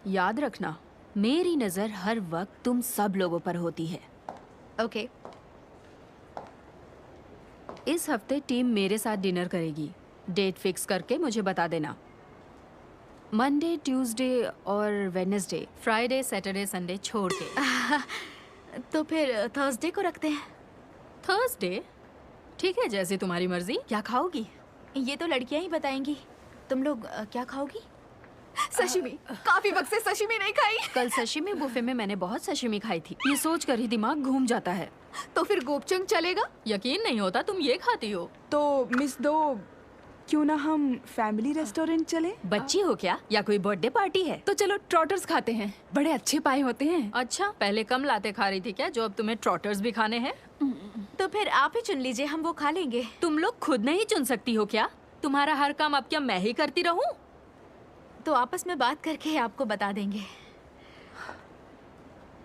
याद रखना, मेरी नजर हर वक्त तुम सब लोगों पर होती है। ओके। इस हफ्ते टीम मेरे साथ डिनर करेगी। डेट फिक्स करके मुझे बता देना। मंडे, ट्यूसडे और वेडनेसडे, फ्राइडे, सैटरडे, संडे छोड़ के। तो फिर थर्सडे को रखते हैं। थर्सडे? ठीक है, जैसे तुम्हारी मर्जी। क्या खाओगी? ये तो लड़कियां ही बताएंगी। तुम लोग क्या खाओगी? सशिमी। काफी वक्त से सशिमी नहीं खाई। कल सशिमी बुफे में मैंने बहुत सशिमी खाई थी। ये सोच कर ही दिमाग घूम जाता है। तो फिर गोपचंग चलेगा? यकीन नहीं होता तुम ये खाती हो। तो मिस दो, क्यों ना हम फैमिली रेस्टोरेंट चले? बच्ची हो क्या या कोई बर्थडे पार्टी है? तो चलो ट्रॉटर्स खाते हैं, बड़े अच्छे पाए होते हैं। अच्छा, पहले कम लाते खा रही थी क्या, जो अब तुम्हें ट्रॉटर्स भी खाने हैं? तो फिर आप ही चुन लीजिए, हम वो खा लेंगे। तुम लोग खुद नहीं चुन सकती हो क्या? तुम्हारा हर काम अब क्या मैं ही करती रहूं? तो आपस में बात करके आपको बता देंगे।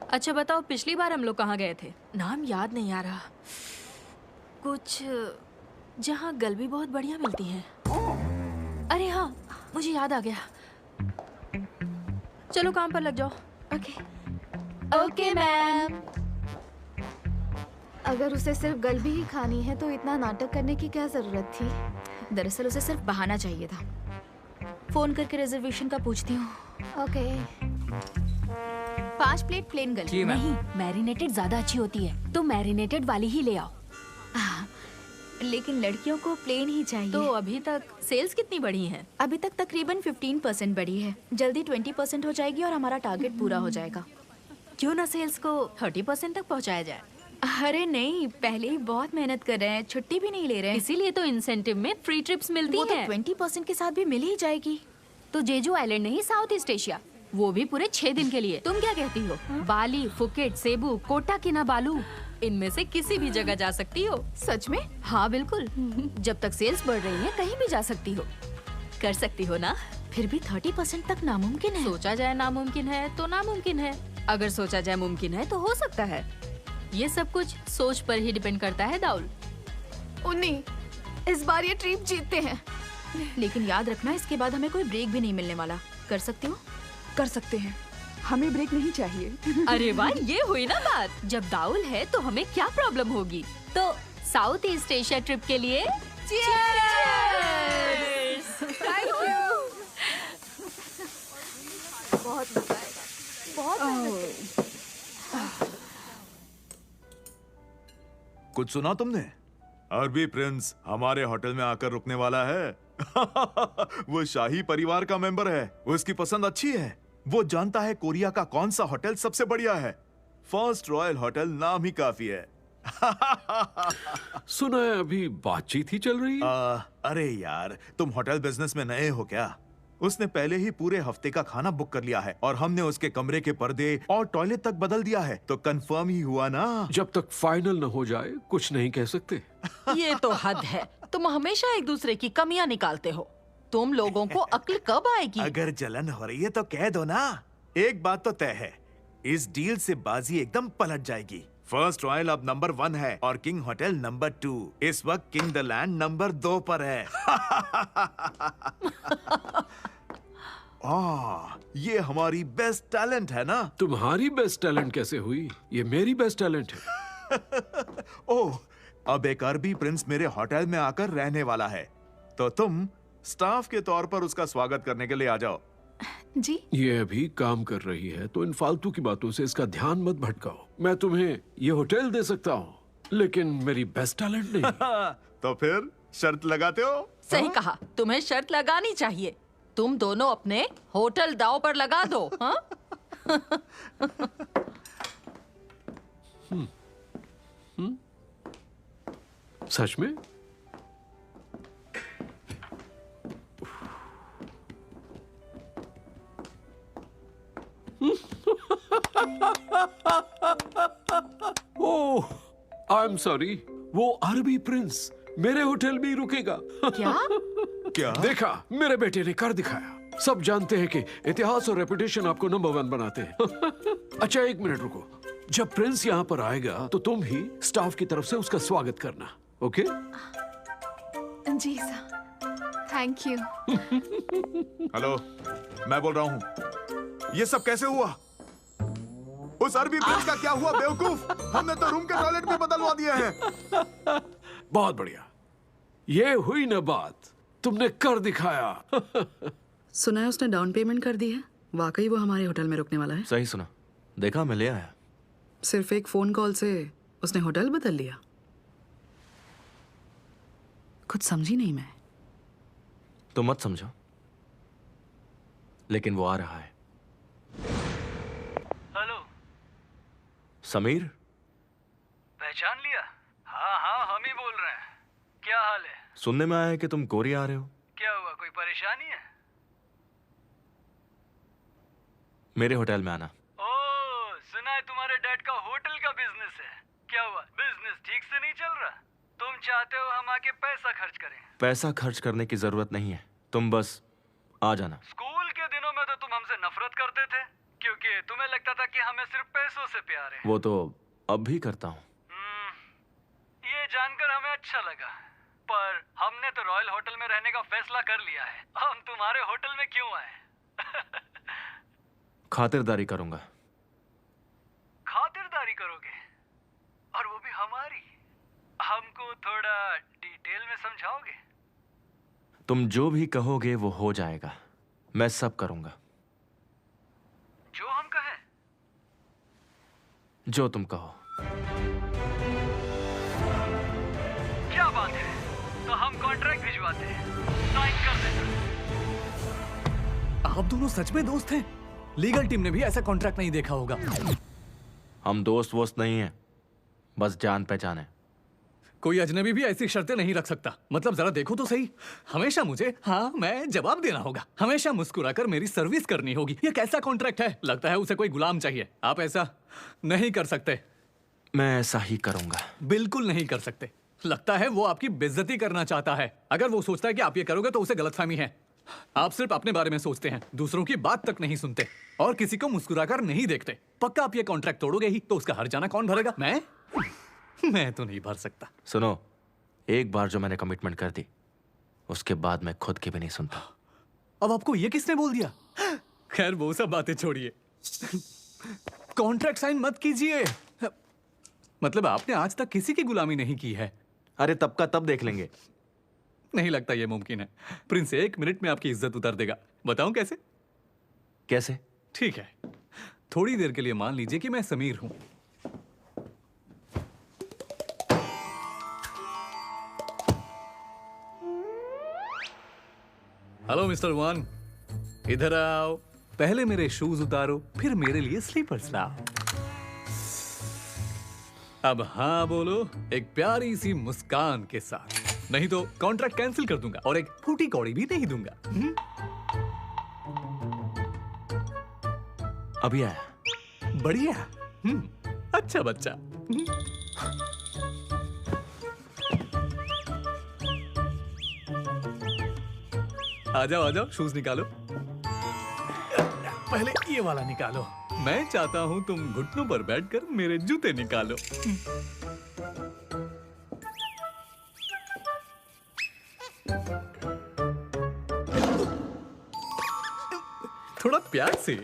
अच्छा बताओ, पिछली बार हम लोग कहाँ गए थे? नाम याद नहीं आ रहा। कुछ जहाँ गलबी बहुत बढ़िया मिलती है। अरे हाँ, मुझे याद आ गया। चलो काम पर लग जाओ। ओके। Okay ma'am. अगर उसे सिर्फ गलबी ही खानी है तो इतना नाटक करने की क्या जरूरत थी? दरअसल उसे सिर्फ बहाना चाहिए था। फोन करके रिजर्वेशन का पूछती हूँ। ओके। 5 plate plain galbi. नहीं, मैरिनेटेड ज्यादा अच्छी होती है, तो मैरिनेटेड वाली ही ले आओ। लेकिन लड़कियों को प्लेन ही चाहिए। तो अभी तक सेल्स कितनी बढ़ी हैं? अभी तक तकरीबन 15% बढ़ी है। जल्दी 20% हो जाएगी और हमारा टारगेट पूरा हो जाएगा। क्यों ना सेल्स को 30% तक पहुंचाया जाए? अरे नहीं, पहले ही बहुत मेहनत कर रहे हैं, छुट्टी भी नहीं ले रहे हैं। इसीलिए तो इंसेंटिव में फ्री ट्रिप्स मिलती वो तो हैं। 20% के साथ भी मिल ही जाएगी। तो जेजू आइलैंड नहीं, साउथ ईस्ट एशिया, वो भी पूरे 6 दिन के लिए। तुम क्या कहती हो? बाली, फुकेट, सेबू, कोटा किनाबालू, इनमें से किसी भी जगह जा सकती हो। सच में? हाँ बिल्कुल। जब तक सेल्स बढ़ रही है, कहीं भी जा सकती हो। कर सकती हो ना? फिर भी 30% तक नामुमकिन है। सोचा जाए नामुमकिन है तो नामुमकिन है, अगर सोचा जाए मुमकिन है तो हो सकता है। ये सब कुछ सोच पर ही डिपेंड करता है दाउल। उन्नी, इस बार ये ट्रिप जीतते हैं। लेकिन याद रखना, इसके बाद हमें कोई ब्रेक भी नहीं मिलने वाला। कर सकती हो? कर सकते हैं, हमें ब्रेक नहीं चाहिए। अरे वाह, ये हुई ना बात। जब दाउल है तो हमें क्या प्रॉब्लम होगी। तो साउथ ईस्ट एशिया ट्रिप के लिए बहुत मजा आएगा, बहुत मेहनत करनी। कुछ सुना तुमने? अरबी प्रिंस हमारे होटल में आकर रुकने वाला है। वो शाही परिवार का मेंबर है। वो इसकी पसंद अच्छी है। वो जानता है कोरिया का कौन सा होटल सबसे बढ़िया है। फर्स्ट रॉयल होटल नाम ही काफी है। सुना है अभी बातचीत ही चल रही है। अरे यार, तुम होटल बिजनेस में नए हो क्या? उसने पहले ही पूरे हफ्ते का खाना बुक कर लिया है और हमने उसके कमरे के पर्दे और टॉयलेट तक बदल दिया है, तो कंफर्म ही हुआ ना। जब तक फाइनल न हो जाए कुछ नहीं कह सकते। ये तो हद है। तुम हमेशा एक दूसरे की कमियां निकालते हो। तुम लोगों को अक्ल कब आएगी? अगर जलन हो रही है तो कह दो ना। एक बात तो तय है, इस डील से बाजी एकदम पलट जाएगी। फर्स्ट रॉयल अब नंबर 1 है और किंग होटल नंबर 2। इस वक्त किंग द लैंड नंबर 2 पर है। ये हमारी बेस्ट टैलेंट है ना। तुम्हारी बेस्ट टैलेंट कैसे हुई? ये मेरी बेस्ट टैलेंट है। ओह, अब एक अरबी प्रिंस मेरे होटल में आकर रहने वाला है, तो तुम स्टाफ के तौर पर उसका स्वागत करने के लिए आ जाओ। जी। ये अभी काम कर रही है, तो इन फालतू की बातों से इसका ध्यान मत भटकाओ। मैं तुम्हें ये होटल दे सकता हूँ, लेकिन मेरी बेस्ट टैलेंट नहीं। तो फिर शर्त लगाते हो? सही कहा, तुम्हें शर्त लगानी चाहिए। तुम दोनों अपने होटल दांव पर लगा दो। हाँ? सच में? ओह, आई एम सॉरी। वो अरबी प्रिंस मेरे होटल में ही रुकेगा। क्या? क्या? देखा, मेरे बेटे ने कर दिखाया। सब जानते हैं कि इतिहास और रेपुटेशन आपको नंबर 1 बनाते हैं। अच्छा, एक मिनट रुको। जब प्रिंस यहाँ पर आएगा तो तुम ही स्टाफ की तरफ से उसका स्वागत करना, ओके? जी सर, थैंक यू। हेलो, मैं बोल रहा हूँ। ये सब कैसे हुआ? उस अरबी प्रिंस का क्या हुआ बेवकूफ? हमने तो रूम के टॉयलेट में बदलवा दिए हैं। बहुत बढ़िया, ये हुई ना बात, तुमने कर दिखाया। सुना है उसने डाउन पेमेंट कर दी है। वाकई वो हमारे होटल में रुकने वाला है। सही सुना, देखा, मैं ले आया। सिर्फ एक फोन कॉल से उसने होटल बदल लिया। कुछ समझी नहीं मैं। तो मत समझो, लेकिन वो आ रहा है। हेलो समीर, पहचान लिया? हाँ हाँ, हम ही बोल रहे हैं। क्या हाल है? सुनने में आया है कि तुम कोरिया आ रहे हो। क्या हुआ, कोई परेशानी है? मेरे होटल में आना। ओह, सुना है तुम्हारे डैड का होटल का बिजनेस है। क्या हुआ, बिजनेस ठीक से नहीं चल रहा? तुम चाहते हो हम आके पैसा खर्च करें? पैसा खर्च करने की जरूरत नहीं है, तुम बस आ जाना। स्कूल के दिनों में तो तुम हमसे नफरत करते थे, क्योंकि तुम्हें लगता था कि हमें सिर्फ पैसों से प्यार है। वो तो अब भी करता हूँ। ये जानकर हमें अच्छा लगा, पर हमने तो रॉयल होटल में रहने का फैसला कर लिया है। हम तुम्हारे होटल में क्यों आए? खातिरदारी करूंगा। खातिरदारी करोगे? और वो भी हमारी? हमको थोड़ा डिटेल में समझाओगे? तुम जो भी कहोगे वो हो जाएगा, मैं सब करूंगा। जो हम कहें? जो तुम कहो। क्या बात है, तो हम कॉन्ट्रैक्ट भिजवाते हैं, साइन कर देना। आप दोनों सच में दोस्त हैं? लीगल टीम ने भी ऐसा कॉन्ट्रैक्ट नहीं देखा होगा। हम दोस्त वोस्त नहीं हैं, बस जान पहचान है। कोई अजनबी भी ऐसी शर्तें नहीं रख सकता। मतलब जरा देखो तो सही, हमेशा मुझे हाँ मैं जवाब देना होगा, हमेशा मुस्कुराकर मेरी सर्विस करनी होगी। ये कैसा कॉन्ट्रैक्ट है? लगता है उसे कोई गुलाम चाहिए। आप ऐसा नहीं कर सकते। मैं ऐसा ही करूंगा। बिल्कुल नहीं कर सकते। लगता है वो आपकी बेइज्जती करना चाहता है। अगर वो सोचता है कि आप ये करोगे तो उसे गलतफहमी है। आप सिर्फ अपने बारे में सोचते हैं, दूसरों की बात तक नहीं सुनते और किसी को मुस्कुराकर नहीं देखते। पक्का आप ये कॉन्ट्रैक्ट तोड़ोगे ही, तो उसका हर्जाना कौन भरेगा? मैं तो नहीं भर सकता। सुनो, एक बार जो मैंने कमिटमेंट कर दी, उसके बाद मैं खुद की भी नहीं सुनता। अब आपको ये किसने बोल दिया? खैर वो सब बातें छोड़िए, कॉन्ट्रैक्ट साइन मत कीजिए। मतलब आपने आज तक किसी की गुलामी नहीं की है। अरे तब का तब देख लेंगे। नहीं लगता ये मुमकिन है। प्रिंस 1 मिनट में आपकी इज्जत उतार देगा। बताऊं कैसे? कैसे? ठीक है, थोड़ी देर के लिए मान लीजिए कि मैं समीर हूं। हेलो मिस्टर वन, इधर आओ। पहले मेरे शूज उतारो, फिर मेरे लिए स्लीपर्स लाओ। अब हाँ बोलो, एक प्यारी सी मुस्कान के साथ, नहीं तो कॉन्ट्रैक्ट कैंसिल कर दूंगा और एक फूटी कौड़ी भी नहीं दूंगा। अभी आया। बढ़िया। अच्छा बच्चा। आ जाओ, शूज निकालो। पहले ये वाला निकालो। मैं चाहता हूं तुम घुटनों पर बैठकर मेरे जूते निकालो। थोड़ा प्यार से।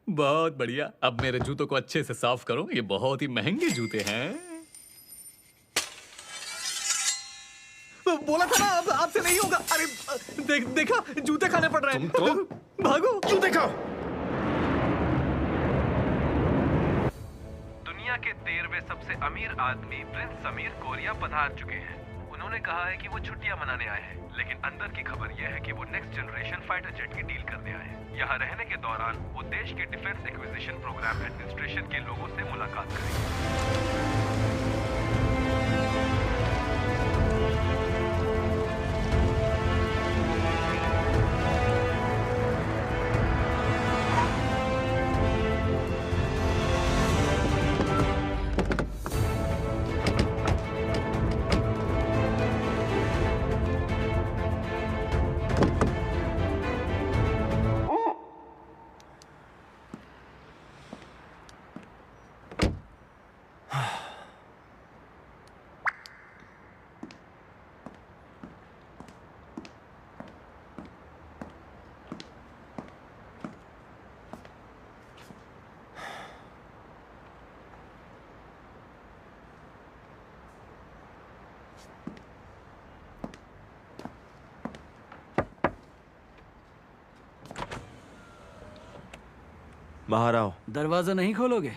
बहुत बढ़िया। अब मेरे जूतों को अच्छे से साफ करो, ये बहुत ही महंगे जूते हैं। बोला था ना, अब आपसे नहीं होगा। अरे देखा, जूते खाने पड़ रहे हैं। भागो, जूते खाओ। दुनिया के 13वें सबसे अमीर आदमी प्रिंस समीर कोरिया पधार चुके हैं। उन्होंने कहा है कि वो छुट्टियां मनाने आए हैं, लेकिन अंदर की खबर यह है कि वो नेक्स्ट जनरेशन फाइटर जेट की डील करने आए हैं। यहाँ रहने के दौरान वो देश के डिफेंस एक्विजिशन प्रोग्राम एडमिनिस्ट्रेशन के लोगों से मुलाकात करेंगे। बाहर आओ। दरवाजा नहीं खोलोगे?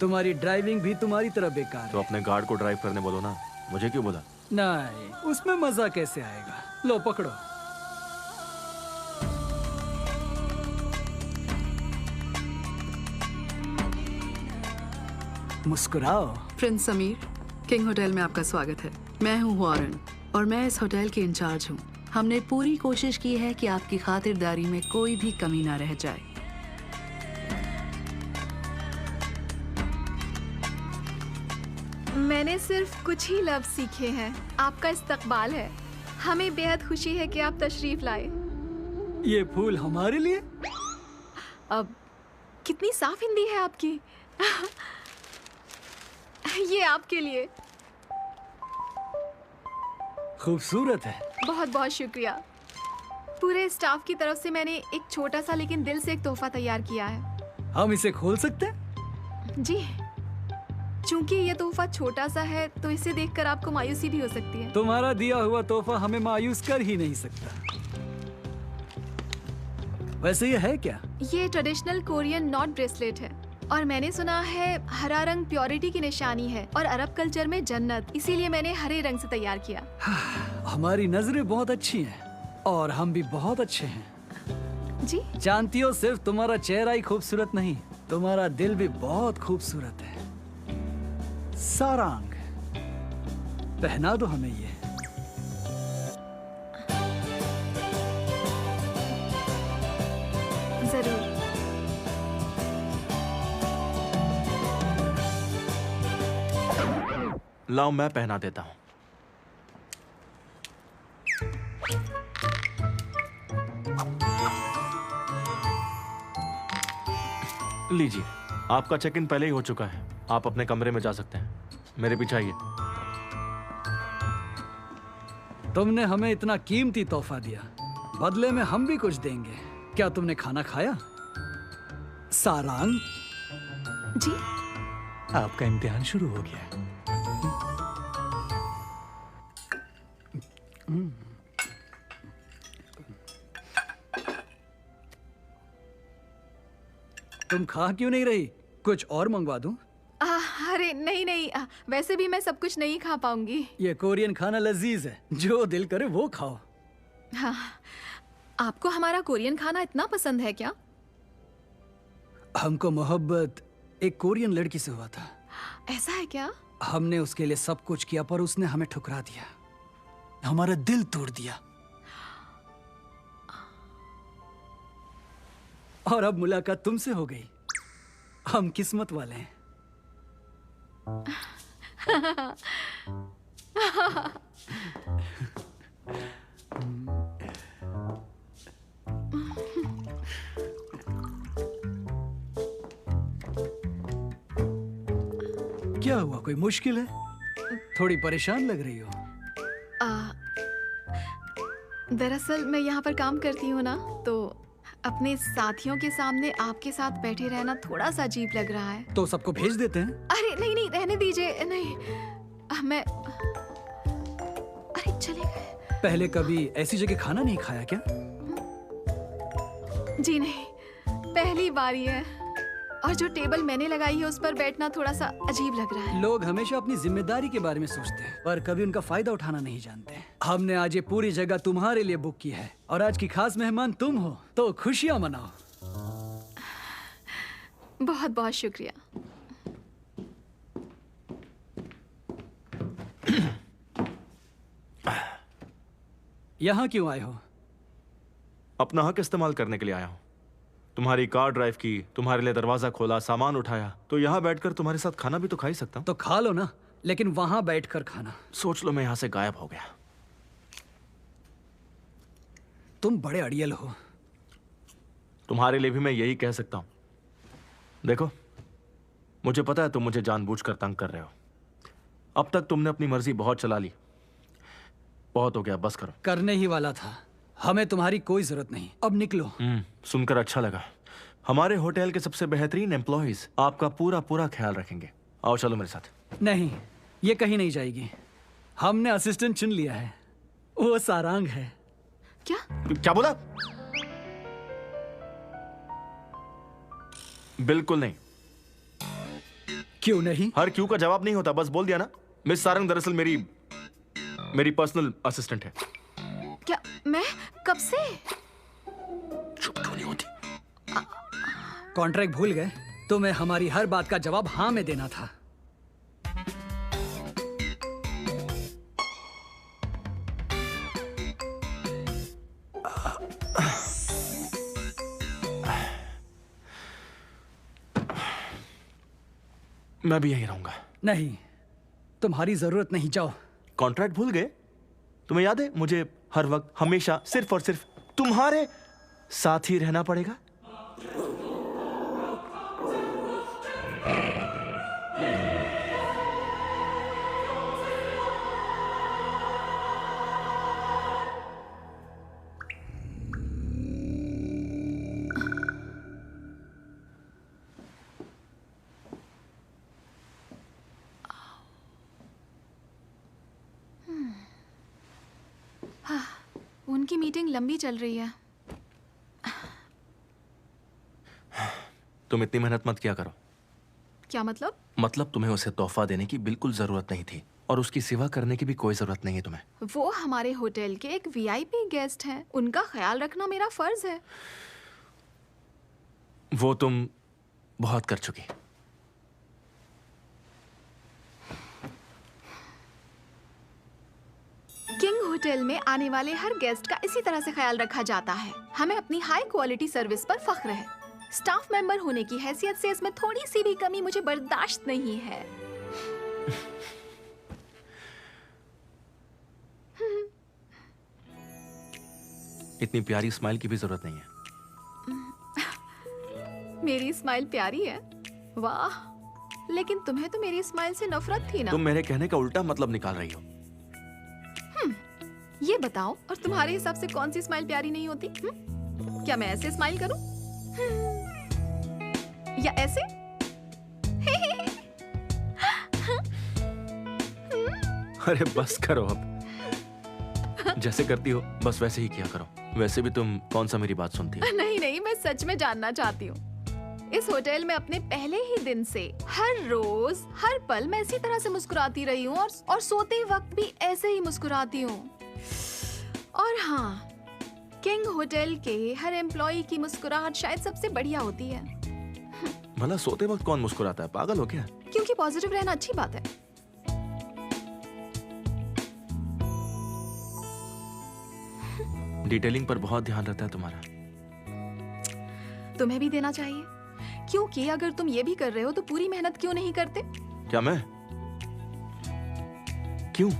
तुम्हारी ड्राइविंग भी तुम्हारी तरह बेकार तो अपने गार्ड को ड्राइव करने बोलो ना, मुझे क्यों बोला? नहीं, उसमें मजा कैसे आएगा? लो पकड़ो। मुस्कुराओ। प्रिंस समीर, किंग होटल में आपका स्वागत है। मैं हूँ वॉरेन और मैं इस होटल की इंचार्ज हूँ। हमने पूरी कोशिश की है कि आपकी खातिरदारी में कोई भी कमी ना रह जाए। मैंने सिर्फ कुछ ही लफ्ज सीखे हैं। आपका इस्तकबाल है। हमें बेहद खुशी है कि आप तशरीफ लाए। ये फूल हमारे लिए? अब कितनी साफ हिंदी है आपकी। ये आपके लिए। खूबसूरत है। बहुत बहुत शुक्रिया। पूरे स्टाफ की तरफ से मैंने एक छोटा सा लेकिन दिल से एक तोहफा तैयार किया है। हम इसे खोल सकते हैं? जी, चूंकि ये तोहफा छोटा सा है तो इसे देखकर आपको मायूसी भी हो सकती है। तुम्हारा दिया हुआ तोहफा हमें मायूस कर ही नहीं सकता। वैसे ये है क्या? ये ट्रेडिशनल कोरियन नॉट ब्रेसलेट है और मैंने सुना है हरा रंग प्योरिटी की निशानी है और अरब कल्चर में जन्नत, इसीलिए मैंने हरे रंग से तैयार किया। हमारी नजरें बहुत अच्छी हैं और हम भी बहुत अच्छे हैं। जी? जानती हो, सिर्फ तुम्हारा चेहरा ही खूबसूरत नहीं, तुम्हारा दिल भी बहुत खूबसूरत है। सारांग, पहना दो हमें ये। जरूर। लाओ, मैं पहना देता हूँ। लीजिए, आपका चेक इन पहले ही हो चुका है। आप अपने कमरे में जा सकते हैं। मेरे पीछे आइए। तुमने हमें इतना कीमती तोहफा दिया, बदले में हम भी कुछ देंगे। क्या तुमने खाना खाया? सारांग जी? आपका इम्तिहान शुरू हो गया। तुम खा क्यों नहीं रही? कुछ और मंगवा दूं? अरे नहीं नहीं, वैसे भी मैं सब कुछ नहीं खा पाऊंगी। ये कोरियन खाना लजीज है, जो दिल करे वो खाओ। हाँ, आपको हमारा कोरियन खाना इतना पसंद है क्या? हमको मोहब्बत एक कोरियन लड़की से हुआ था। ऐसा है क्या? हमने उसके लिए सब कुछ किया पर उसने हमें ठुकरा दिया, हमारा दिल तोड़ दिया। और अब मुलाकात तुमसे हो गई। हम किस्मत वाले हैं। क्या हुआ, कोई मुश्किल है? थोड़ी परेशान लग रही हो। दरअसल मैं यहाँ पर काम करती हूँ ना, तो अपने साथियों के सामने आपके साथ बैठे रहना थोड़ा सा अजीब लग रहा है। तो सबको भेज देते हैं। अरे नहीं नहीं, रहने दीजिए। नहीं, मैं अरे चले गए। पहले कभी ऐसी जगह खाना नहीं खाया क्या? जी नहीं, पहली बार ही है। और जो टेबल मैंने लगाई है उस पर बैठना थोड़ा सा अजीब लग रहा है। लोग हमेशा अपनी जिम्मेदारी के बारे में सोचते हैं पर कभी उनका फायदा उठाना नहीं जानते। हमने आज ये पूरी जगह तुम्हारे लिए बुक की है और आज की खास मेहमान तुम हो, तो खुशियां मनाओ। बहुत बहुत शुक्रिया। यहाँ क्यों आए हो? अपना हक इस्तेमाल करने के लिए आया हूँ। तुम्हारी कार ड्राइव की, तुम्हारे लिए दरवाजा खोला, सामान उठाया, तो यहाँ बैठकर तुम्हारे साथ खाना भी तो खा ही सकता हूँ। तो खा लो ना, लेकिन वहां बैठकर खाना। सोच लो मैं यहाँ से गायब हो गया। तुम बड़े अड़ियल हो। तुम्हारे लिए भी मैं यही कह सकता हूँ। देखो, मुझे पता है तुम मुझे जानबूझकर तंग कर रहे हो। अब तक तुमने अपनी मर्जी बहुत चला ली, बहुत हो गया, बस करो। करने ही वाला था, हमें तुम्हारी कोई जरूरत नहीं, अब निकलो। सुनकर अच्छा लगा। हमारे होटल के सबसे बेहतरीन एम्प्लॉइज आपका पूरा पूरा ख्याल रखेंगे। आओ चलो मेरे साथ। नहीं, ये कहीं नहीं जाएगी। हमने असिस्टेंट चुन लिया है, वो सारांग है। क्या बोला? बिल्कुल नहीं। क्यों नहीं? हर क्यों का जवाब नहीं होता, बस बोल दिया ना। मिस सारंग दरअसल मेरी पर्सनल असिस्टेंट है। क्या? मैं कब से? चुप क्यों नहीं होती? कॉन्ट्रैक्ट भूल गए? तुम्हें हमारी हर बात का जवाब हाँ में देना था। मैं भी यहीं रहूंगा। नहीं, तुम्हारी जरूरत नहीं, जाओ। कॉन्ट्रैक्ट भूल गए? तुम्हें याद है मुझे हर वक्त हमेशा सिर्फ और सिर्फ तुम्हारे साथ ही रहना पड़ेगा। उनकी मीटिंग लंबी चल रही है। तुम इतनी मेहनत मत किया करो। क्या मतलब? मतलब तुम्हें उसे तोहफा देने की बिल्कुल जरूरत नहीं थी और उसकी सेवा करने की भी कोई जरूरत नहीं है तुम्हें। वो हमारे होटल के एक वीआईपी गेस्ट हैं, उनका ख्याल रखना मेरा फर्ज है। वो तुम बहुत कर चुकी। किंग होटल में आने वाले हर गेस्ट का इसी तरह से ख्याल रखा जाता है। हमें अपनी हाई क्वालिटी सर्विस पर फख्र है। स्टाफ मेंबर होने की हैसियत से इसमें थोड़ी सी भी कमी मुझे बर्दाश्त नहीं है। इतनी प्यारी स्माइल की भी जरूरत नहीं है। मेरी स्माइल प्यारी है? वाह, लेकिन तुम्हें तो मेरी स्माइल से नफरत थी ना। तुम मेरे कहने का उल्टा मतलब निकाल रही हो। ये बताओ, और तुम्हारे हिसाब से कौन सी स्माइल प्यारी नहीं होती? क्या मैं ऐसे स्माइल करूं? या ऐसे? अरे बस करो अब। जैसे करती हो बस वैसे ही किया करो। वैसे भी तुम कौन सा मेरी बात सुनती हो? नहीं नहीं, मैं सच में जानना चाहती हूँ। इस होटल में अपने पहले ही दिन से हर रोज हर पल मैं इसी तरह से मुस्कुराती रही हूँ और सोते वक्त भी ऐसे ही मुस्कुराती हूँ। और हाँ, किंग होटल के हर एम्प्लॉय की मुस्कुराहट शायद सबसे बढ़िया होती है। भला सोते वक्त कौन मुस्कुराता है? पागल हो क्या? क्योंकि पॉजिटिव रहना अच्छी बात है। डिटेलिंग पर बहुत ध्यान रहता है तुम्हारा। तुम्हें भी देना चाहिए, क्योंकि अगर तुम ये भी कर रहे हो तो पूरी मेहनत क्यों नहीं करते? क्या मैं? क्यों?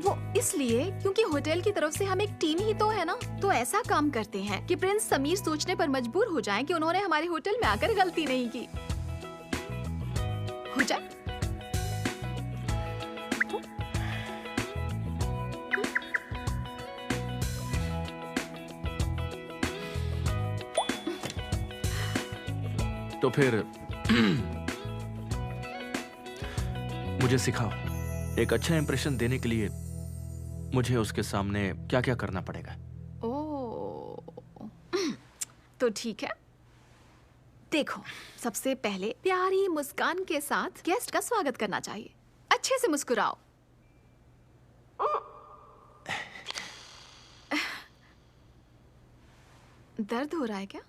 वो इसलिए क्योंकि होटल की तरफ से हम एक टीम ही तो है ना। तो ऐसा काम करते हैं कि प्रिंस समीर सोचने पर मजबूर हो जाएं कि उन्होंने हमारे होटल में आकर गलती नहीं की। हो जाए। तो फिर मुझे सिखाओ, एक अच्छा इंप्रेशन देने के लिए मुझे उसके सामने क्या क्या करना पड़ेगा? तो ठीक है, देखो, सबसे पहले प्यारी मुस्कान के साथ गेस्ट का स्वागत करना चाहिए। अच्छे से मुस्कुराओ। दर्द हो रहा है क्या?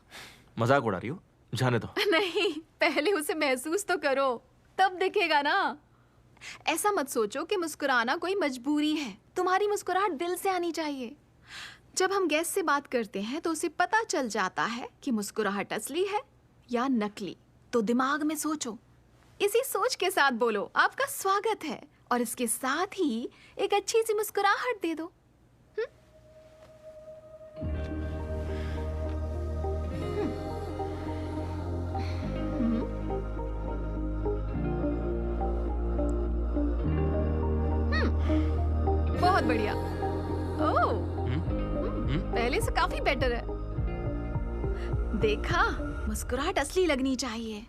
मजाक उड़ा रही हो? जाने दो। नहीं, पहले उसे महसूस तो करो, तब दिखेगा ना। ऐसा मत सोचो कि मुस्कुराना कोई मजबूरी है। तुम्हारी मुस्कुराहट दिल से आनी चाहिए। जब हम गेस्ट से बात करते हैं तो उसे पता चल जाता है कि मुस्कुराहट असली है या नकली। तो दिमाग में सोचो, इसी सोच के साथ बोलो आपका स्वागत है, और इसके साथ ही एक अच्छी सी मुस्कुराहट दे दो। बहुत बढ़िया। ओह, पहले से काफी बेटर है। देखा, मुस्कुराहट असली लगनी चाहिए,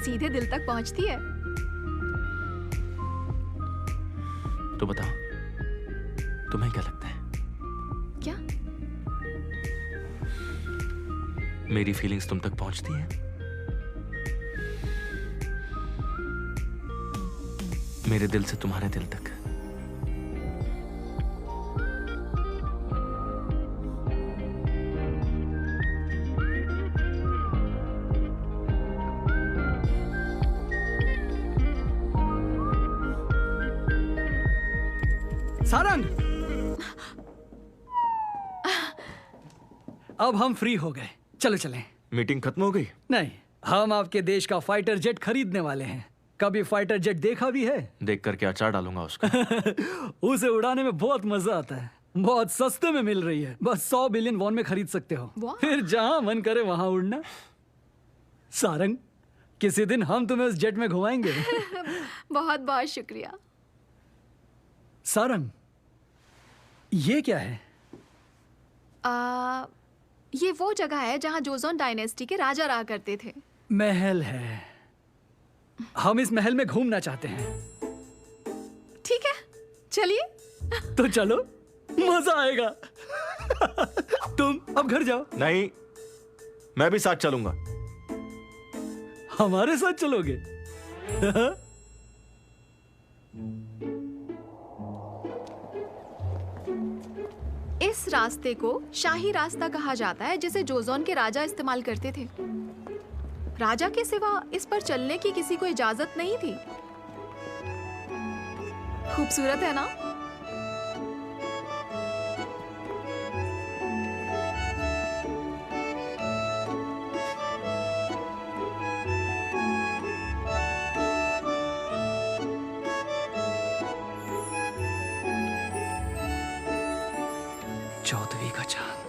सीधे दिल तक पहुंचती है। तो बताओ, तुम्हें क्या लगता है? क्या? मेरी फीलिंग्स तुम तक पहुंचती हैं? मेरे दिल से तुम्हारे दिल तक। सारंग, अब हम फ्री हो गए, चलो चलें। मीटिंग खत्म हो गई? नहीं, हम आपके देश का फाइटर जेट खरीदने वाले हैं। कभी फाइटर जेट देखा भी है? देख करके अचार डालूंगा उसका। उसे उड़ाने में बहुत मजा आता है। बहुत सस्ते में मिल रही है, बस 100 बिलियन वॉन में खरीद सकते हो। फिर जहां मन करे वहां उड़ना। सारंग, किसी दिन हम तुम्हें उस जेट में घुमाएंगे। बहुत बहुत शुक्रिया। सारंग, ये क्या है? ये वो जगह है जहाँ जोजोन डायनेस्टी के राजा रहा करते थे। महल है, हम इस महल में घूमना चाहते हैं। ठीक है, चलिए। तो चलो, मजा आएगा। तुम अब घर जाओ। नहीं, मैं भी साथ चलूंगा। हमारे साथ चलोगे? इस रास्ते को शाही रास्ता कहा जाता है, जिसे जोजोन के राजा इस्तेमाल करते थे। राजा के सिवा इस पर चलने की किसी को इजाजत नहीं थी। खूबसूरत है ना? चौदहवीं का चांद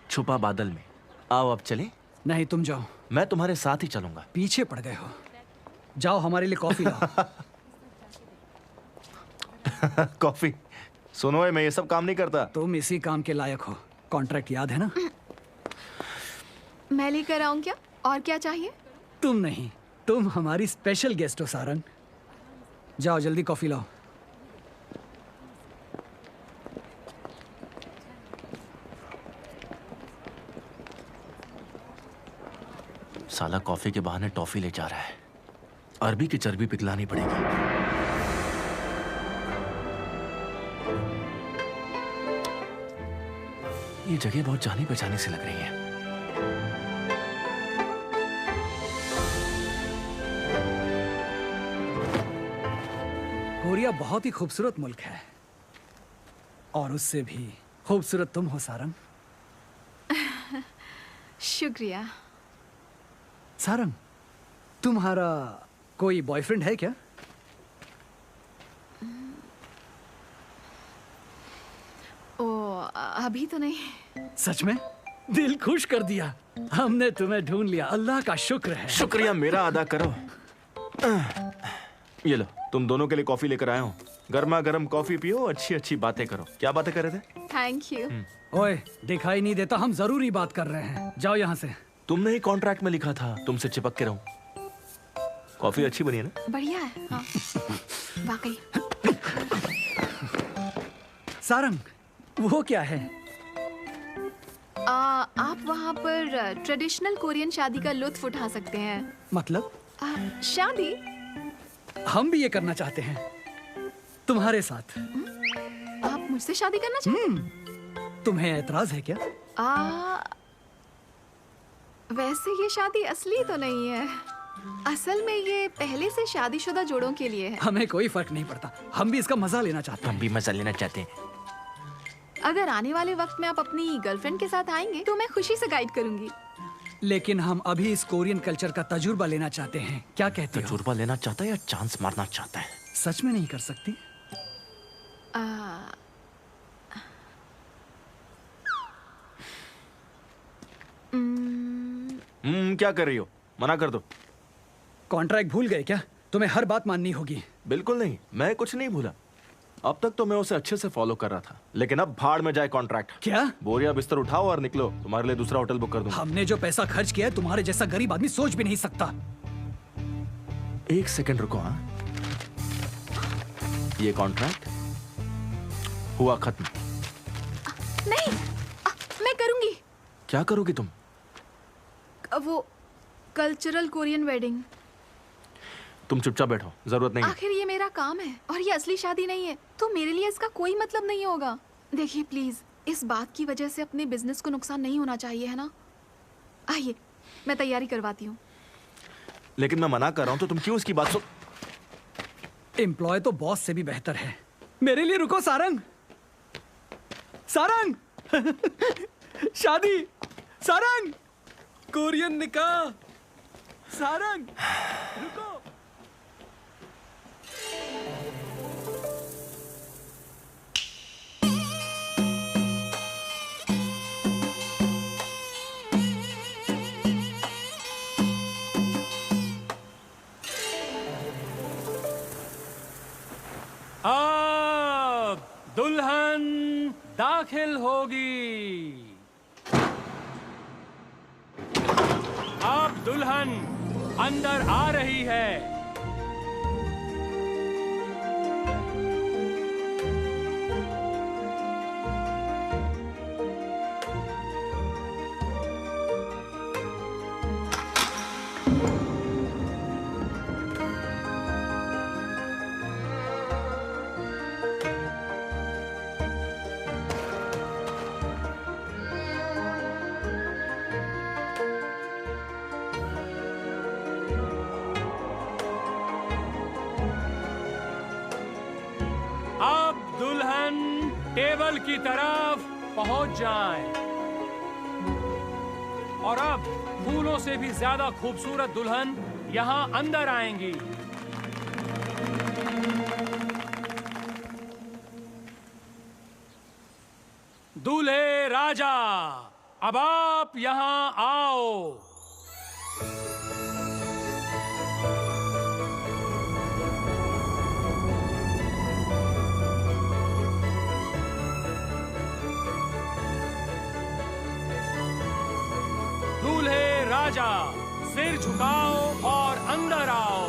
छुपा बादल में। आओ अब चलें। नहीं, तुम जाओ। मैं तुम्हारे साथ ही चलूंगा। पीछे पड़ गए हो। जाओ, हमारे लिए कॉफी लाओ। कॉफी? सुनो, मैं ये सब काम नहीं करता। तुम इसी काम के लायक हो। कॉन्ट्रैक्ट याद है ना? मैं लेकर आऊं क्या? और क्या चाहिए? तुम नहीं, तुम हमारी स्पेशल गेस्ट हो सारंग। जाओ, जल्दी कॉफी लाओ। साला कॉफी के बहाने टॉफी ले जा रहा है। अरबी की चर्बी पिघलानी पड़ेगी। ये जगह बहुत जानी पहचानी सी लग रही है। कोरिया बहुत ही खूबसूरत मुल्क है और उससे भी खूबसूरत तुम हो सारंग। शुक्रिया। सारंग, तुम्हारा कोई बॉयफ्रेंड है क्या? अभी तो नहीं। सच में? दिल खुश कर दिया। हमने तुम्हें ढूंढ लिया। अल्लाह का शुक्र है। शुक्रिया मेरा अदा करो। ये लो, तुम दोनों के लिए कॉफी लेकर आया हूँ। गर्मा गर्म कॉफी पियो, अच्छी अच्छी बातें करो। क्या बातें कर रहे थे? Thank you. ओए, दिखाई नहीं देता, हम जरूरी बात कर रहे हैं। जाओ यहाँ से। तुमने ही कॉन्ट्रैक्ट में लिखा था तुमसे चिपक के रहूं। कॉफी अच्छी बनी है ना? बढ़िया है। हाँ। वाकई। सारंग, वो क्या है? आप वहाँ पर ट्रेडिशनल कोरियन शादी का लुत्फ उठा सकते हैं। मतलब? शादी? हम भी ये करना चाहते हैं तुम्हारे साथ। आप मुझसे शादी करना चाहते हैं? तुम्हें एतराज है क्या? वैसे ये शादी असली तो नहीं है। असल में ये पहले से शादीशुदा जोड़ों के लिए है। हमें कोई फर्क नहीं पड़ता, हम भी इसका मजा लेना चाहते हैं। हम भी मजा लेना चाहते हैं। अगर आने वाले वक्त में आप अपनी गर्लफ्रेंड के साथ आएंगे तो मैं खुशी से गाइड करूंगी। लेकिन हम अभी इस कोरियन कल्चर का तजुर्बा लेना चाहते हैं। क्या कहते हो? तजुर्बा लेना चाहता है या चांस मारना चाहता है? सच में नहीं कर सकती? क्या कर रही हो? मना कर दो। कॉन्ट्रैक्ट भूल गए क्या? तुम्हें हर बात माननी होगी। बिल्कुल नहीं, मैं कुछ नहीं भूला। अब तक तो मैं उसे अच्छे से फॉलो कर रहा था, लेकिन अब भाड़ में जाए कॉन्ट्रैक्ट। क्या? बोरिया बिस्तर उठाओ और निकलो, तुम्हारे लिए दूसरा होटल बुक कर दूंगा। हमने जो पैसा खर्च किया है तुम्हारे जैसा गरीब आदमी सोच भी नहीं सकता। एक सेकंड रुको। हाँ, ये कॉन्ट्रैक्ट हुआ खत्म। नहीं, मैं करूंगी। क्या करोगी तुम? वो कल्चरल कोरियन वेडिंग। तुम चुपचाप बैठो, जरूरत नहीं है। आखिर ये मेरा काम है और ये असली शादी नहीं है, तो मेरे लिए इसका कोई मतलब नहीं होगा। देखिए प्लीज, इस बात की वजह से अपने बिजनेस को नुकसान नहीं होना चाहिए, है ना? आइए, मैं तैयारी करवाती हूँ। लेकिन मैं मना कर रहा हूँ तो तुम क्यों उसकी बात सुन? एम्प्लॉय तो बॉस से भी बेहतर है। मेरे लिए रुको सारंग। सारंग शादी। सारंग, कोरियन निकाह। सारंग रुको। अब दुल्हन दाखिल होगी। अब दुल्हन अंदर आ रही है। दुल्हन टेबल की तरफ पहुंच जाएं। और अब फूलों से भी ज्यादा खूबसूरत दुल्हन यहां अंदर आएंगी। दूल्हे राजा, अब आप यहां आओ। दूल्हे राजा, सिर झुकाओ और अंदर आओ।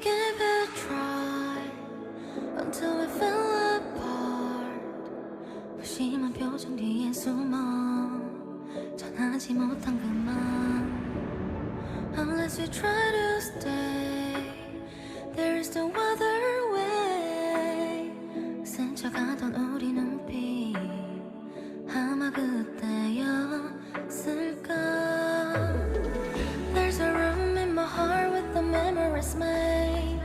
give it a try until we fell apart. 무심한 표정 뒤에 숨어 전하지 못한 그 맘. Unless we try to stay, there's no other way. 스쳐가던 우리 눈빛 아마 그때였을까. There's a room in my heart with the memories made.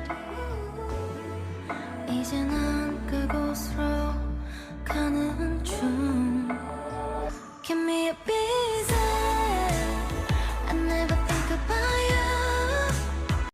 이제 나